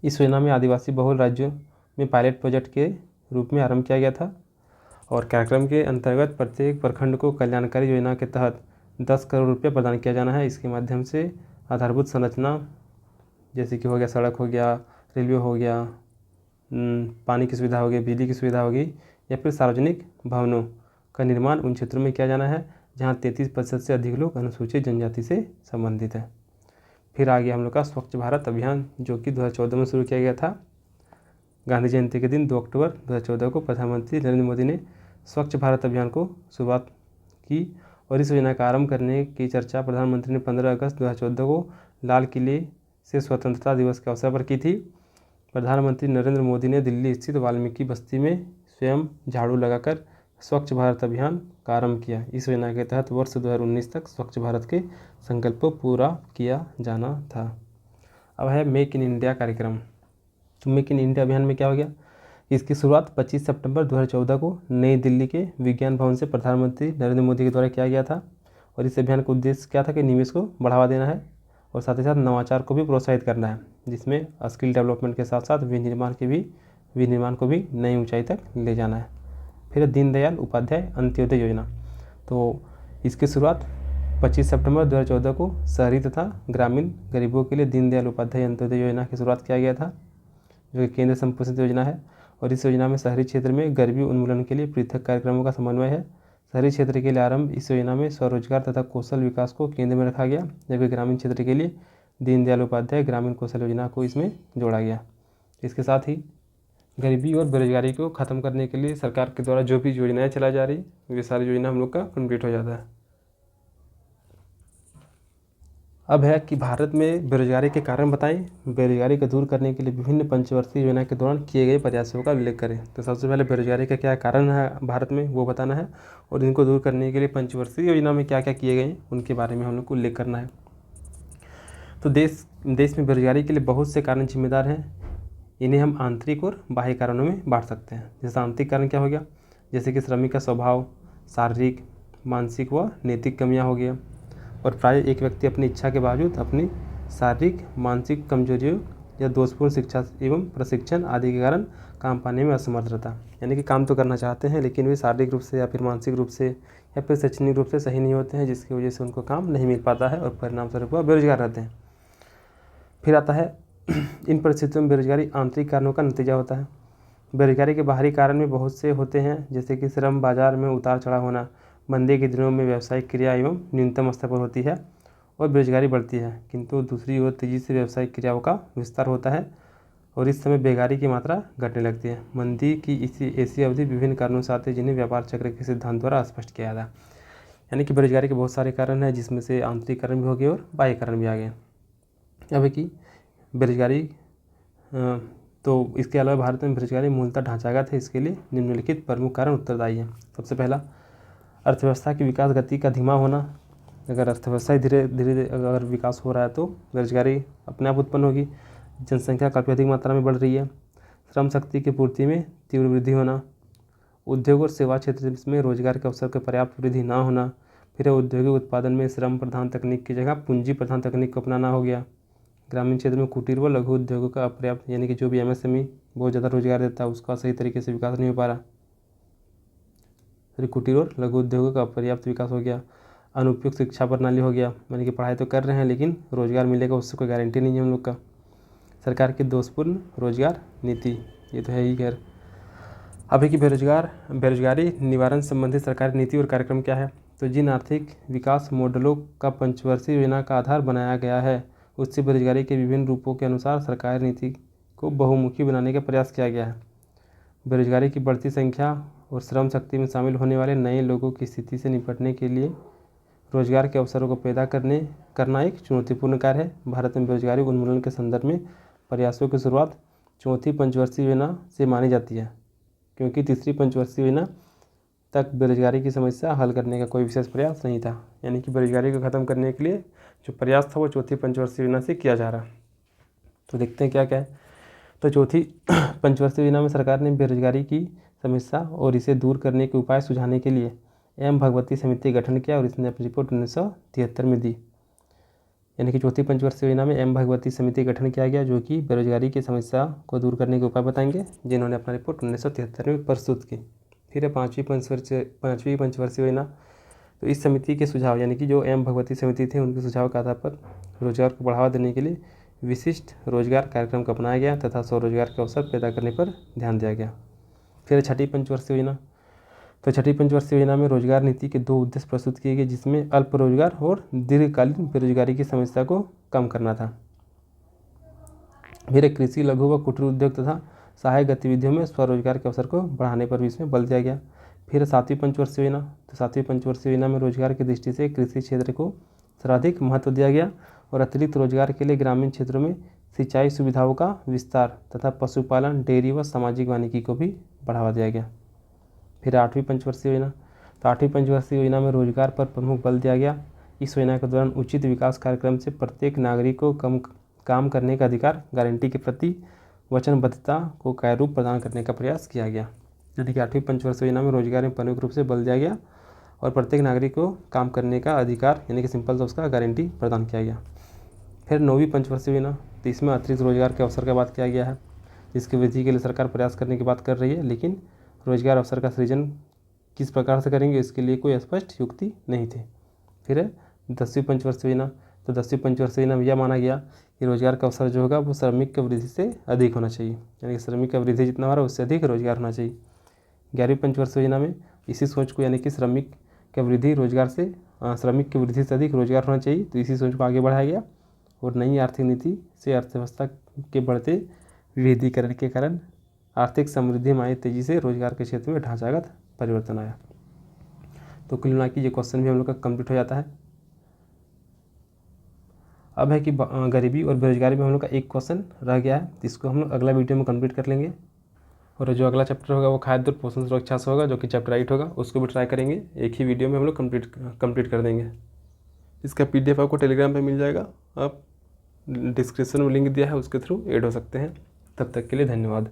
इस योजना में आदिवासी बहुल राज्यों में पायलट प्रोजेक्ट के रूप में आरंभ किया गया था और कार्यक्रम के अंतर्गत प्रत्येक प्रखंड को कल्याणकारी योजना के तहत 10 करोड़ रुपये प्रदान किया जाना है। इसके माध्यम से आधारभूत संरचना जैसे कि हो गया सड़क हो गया, रेलवे हो गया, पानी की सुविधा होगी, बिजली की सुविधा होगी या फिर सार्वजनिक भवनों का निर्माण उन क्षेत्रों में किया जाना है जहाँ 33% से अधिक लोग अनुसूचित जनजाति से संबंधित हैं। फिर आ गया हम लोग का स्वच्छ भारत अभियान, जो कि 2014 में शुरू किया गया था। गांधी जयंती के दिन 2 अक्टूबर 2014 को प्रधानमंत्री नरेंद्र मोदी ने स्वच्छ भारत अभियान को शुरुआत की और इस योजना का आरंभ करने की चर्चा प्रधानमंत्री ने 15 अगस्त 2014 को लाल किले से स्वतंत्रता दिवस के अवसर पर की थी। प्रधानमंत्री नरेंद्र मोदी ने दिल्ली स्थित वाल्मीकि बस्ती में स्वयं झाड़ू लगाकर स्वच्छ भारत अभियान का आरंभ किया। इस योजना के तहत वर्ष 2019 तक स्वच्छ भारत के संकल्प को पूरा किया जाना था। अब है मेक इन इंडिया कार्यक्रम। तो मेक इन इंडिया अभियान में क्या हो गया, इसकी शुरुआत 25 सितंबर 2014 को नई दिल्ली के विज्ञान भवन से प्रधानमंत्री नरेंद्र मोदी के द्वारा किया गया था और इस अभियान का उद्देश्य क्या था कि निवेश को बढ़ावा देना है और साथ ही साथ नवाचार को भी प्रोत्साहित करना है, जिसमें स्किल डेवलपमेंट के साथ साथ विनिर्माण को भी नई ऊंचाई तक ले जाना है। फिर दीनदयाल उपाध्याय अंत्योदय योजना। तो इसकी शुरुआत 25 सितंबर 2014 को शहरी तथा ग्रामीण गरीबों के लिए दीनदयाल उपाध्याय अंत्योदय योजना की शुरुआत किया गया था, जो कि केंद्र संपोषित योजना है और इस योजना में शहरी क्षेत्र में गरीबी उन्मूलन के लिए पृथक कार्यक्रमों का समन्वय है। शहरी क्षेत्र के लिए आरंभ इस योजना में स्वरोजगार तथा कौशल विकास को केंद्र में रखा गया, जबकि ग्रामीण क्षेत्र के लिए दीनदयाल उपाध्याय ग्रामीण कौशल योजना को इसमें जोड़ा गया। इसके साथ ही गरीबी और बेरोजगारी को ख़त्म करने के लिए सरकार के द्वारा जो भी योजनाएं चलाई जा रही वे सारी योजना हम लोग का कंप्लीट हो जाता है। अब है कि भारत में बेरोजगारी के कारण बताएं। बेरोजगारी को दूर करने के लिए विभिन्न पंचवर्षीय योजना के दौरान किए गए प्रयासों का उल्लेख करें। तो सबसे पहले बेरोजगारी का क्या कारण है भारत में वो बताना है और इनको दूर करने के लिए पंचवर्षीय योजना में क्या क्या किए गए उनके बारे में हम लोग को उल्लेख करना है। तो देश में बेरोजगारी के लिए बहुत से कारण जिम्मेदार हैं। इन्हें हम आंतरिक और बाह्य कारणों में बांट सकते हैं। जैसे आंतरिक कारण क्या हो गया, जैसे कि श्रमिक का स्वभाव, शारीरिक, मानसिक व नैतिक कमियां हो गया और प्राय एक व्यक्ति अपनी इच्छा के बावजूद अपनी शारीरिक मानसिक कमजोरियों या दोषपूर्ण शिक्षा एवं प्रशिक्षण आदि के कारण काम पाने में असमर्थ रहता, यानी कि काम तो करना चाहते हैं लेकिन वे शारीरिक रूप से या फिर मानसिक रूप से या फिर शैक्षणिक रूप से सही नहीं होते हैं, जिसकी वजह से उनको काम नहीं मिल पाता है और परिणाम स्वरूप वह बेरोजगार रहते हैं। फिर आता है इन परिस्थितियों में बेरोजगारी आंतरिक कारणों का नतीजा होता है। बेरोजगारी के बाहरी कारण भी बहुत से होते हैं, जैसे कि श्रम बाजार में उतार चढ़ाव होना, मंदी के दिनों में व्यावसायिक क्रिया एवं न्यूनतम स्तर पर होती है और बेरोजगारी बढ़ती है, किंतु दूसरी ओर तेजी से व्यावसायिक क्रियाओं का विस्तार होता है और इस समय बेकारी की मात्रा घटने लगती है। मंदी की ऐसी अवधि विभिन्न कारणों से आती है जिन्हें व्यापार चक्र के सिद्धांत द्वारा स्पष्ट किया था। यानी कि बेरोजगारी के बहुत सारे कारण हैं, जिसमें से आंतरिक कारण भी हो गए और बाह्य कारण भी आ गए। अब है कि बेरोजगारी तो इसके अलावा भारत में बेरोजगारी मूलतः ढांचागत है। इसके लिए निम्नलिखित प्रमुख कारण उत्तरदायी हैं। सबसे पहला, अर्थव्यवस्था की विकास गति का धीमा होना। अगर अर्थव्यवस्था धीरे धीरे अगर विकास हो रहा है तो बेरोजगारी अपने आप उत्पन्न होगी। जनसंख्या काफ़ी अधिक मात्रा में बढ़ रही है। श्रम शक्ति की पूर्ति में तीव्र वृद्धि होना। उद्योग और सेवा क्षेत्र में रोजगार के अवसर की पर्याप्त वृद्धि ना होना। फिर औद्योगिक उत्पादन में श्रम प्रधान तकनीक की जगह पूंजी प्रधान तकनीक को अपनाना हो गया। ग्रामीण क्षेत्र में कुटीर व लघु उद्योगों का अपर्याप्त, यानी कि जो भी MSME बहुत ज़्यादा रोजगार देता है उसका सही तरीके से विकास नहीं हो पा रहा। फिर कुटीर और लघु उद्योगों का अपर्याप्त विकास हो गया। अनुपयुक्त शिक्षा प्रणाली हो गया, यानी कि पढ़ाई तो कर रहे हैं लेकिन रोजगार मिलेगा उससे कोई गारंटी नहीं है हम लोग का। सरकार की दोषपूर्ण रोजगार नीति, ये तो है ही खैर। अभी की बेरोजगारी निवारण संबंधी सरकारी नीति और कार्यक्रम क्या है। तो जिन आर्थिक विकास मॉडलों का पंचवर्षीय योजना का आधार बनाया गया है उससे बेरोजगारी के विभिन्न रूपों के अनुसार सरकारी नीति को बहुमुखी बनाने का प्रयास किया गया है। बेरोजगारी की बढ़ती संख्या और श्रम शक्ति में शामिल होने वाले नए लोगों की स्थिति से निपटने के लिए रोजगार के अवसरों को पैदा करना एक चुनौतीपूर्ण कार्य है। भारत में बेरोजगारी उन्मूलन के संदर्भ में प्रयासों की शुरुआत चौथी पंचवर्षीय योजना से मानी जाती है, क्योंकि तीसरी पंचवर्षीय योजना तक बेरोजगारी की समस्या हल करने का कोई विशेष प्रयास नहीं था। यानी कि बेरोजगारी को ख़त्म करने के लिए जो प्रयास था वो चौथी पंचवर्षीय योजना से किया जा रहा। तो देखते हैं क्या क्या है। तो चौथी पंचवर्षीय योजना में सरकार ने बेरोजगारी की समस्या और इसे दूर करने के उपाय सुझाने के लिए एम भगवती समिति का गठन किया और इसने अपनी रिपोर्ट 1973 में दी। यानी कि चौथी पंचवर्षीय योजना में एम भगवती समिति का गठन किया गया, जो कि बेरोजगारी की समस्या को दूर करने के उपाय बताएंगे, जिन्होंने अपना रिपोर्ट 1973 में प्रस्तुत की। फिर है पाँचवीं पंचवर्षीय योजना। तो इस समिति के सुझाव, यानी कि जो एम भगवती समिति थे, उनके सुझाव के आधार पर रोजगार को बढ़ावा देने के लिए विशिष्ट रोजगार कार्यक्रम को अपनाया गया तथा स्वरोजगार के अवसर पैदा करने पर ध्यान दिया गया। फिर छठी पंचवर्षीय योजना। तो छठी पंचवर्षीय योजना में रोजगार नीति के 2 उद्देश्य प्रस्तुत किए गए, जिसमें अल्प रोजगार और दीर्घकालीन बेरोजगारी की समस्या को कम करना था। फिर कृषि, लघु व कुटीर उद्योग तथा सहायक गतिविधियों में स्वरोजगार के अवसर को बढ़ाने पर भी इसमें बल दिया गया। फिर सातवीं पंचवर्षीय योजना। तो सातवीं पंचवर्षीय योजना में रोजगार की दृष्टि से कृषि क्षेत्र को सर्वाधिक महत्व दिया गया और अतिरिक्त रोजगार के लिए ग्रामीण क्षेत्रों में सिंचाई सुविधाओं का विस्तार तथा पशुपालन, डेयरी व सामाजिक वानिकी को भी बढ़ावा दिया गया। फिर आठवीं पंचवर्षीय योजना। तो आठवीं पंचवर्षीय योजना में रोजगार पर प्रमुख बल दिया गया। इस योजना के दौरान उचित विकास कार्यक्रम से प्रत्येक नागरिक को काम करने का अधिकार गारंटी के प्रति वचनबद्धता को कार्यरूप प्रदान करने का प्रयास किया गया। यानी कि आठवीं पंचवर्षीय योजना में रोजगार में प्रमुख रूप से बल दिया गया और प्रत्येक नागरिक को काम करने का अधिकार, यानी कि सिंपल से उसका गारंटी प्रदान किया गया। फिर नौवीं पंचवर्षीय योजना। तो इसमें अतिरिक्त रोजगार के अवसर का बात किया गया है, जिसकी वृद्धि के लिए सरकार प्रयास करने की बात कर रही है, लेकिन रोजगार अवसर का सृजन किस प्रकार से करेंगे इसके लिए कोई स्पष्ट युक्ति नहीं थी। फिर है 10वीं पंचवर्षीय योजना। तो 10वीं पंचवर्षीय योजना में यह माना गया कि रोजगार का अवसर जो होगा वो श्रमिक की वृद्धि से अधिक होना चाहिए, यानी कि श्रमिक का वृद्धि जितना हो रहा है उससे अधिक रोजगार होना चाहिए। 11वीं पंचवर्षीय योजना में इसी सोच को, यानी कि श्रमिक की वृद्धि से अधिक रोजगार होना चाहिए, तो इसी सोच को आगे बढ़ाया गया और नई आर्थिक नीति से अर्थव्यवस्था के बढ़ते विविधीकरण के कारण आर्थिक समृद्धि में आई तेजी से रोजगार के क्षेत्र में ढांचागत परिवर्तन आया। तो कुल मिला के ये क्वेश्चन भी हम लोग का कंप्लीट हो जाता है। अब है कि गरीबी और बेरोजगारी में हम लोग का एक क्वेश्चन रह गया है, जिसको हम लोग अगला वीडियो में कंप्लीट कर लेंगे। और जो अगला चैप्टर होगा वो खाद्य और पोषण सुरक्षा से होगा, जो कि चैप्टर 8 होगा, उसको भी ट्राई करेंगे। एक ही वीडियो में हम लोग कंप्लीट कर देंगे। इसका PDF आपको टेलीग्राम पे मिल जाएगा, आप डिस्क्रिप्शन में लिंक दिया है उसके थ्रू ऐड हो सकते हैं। तब तक के लिए धन्यवाद।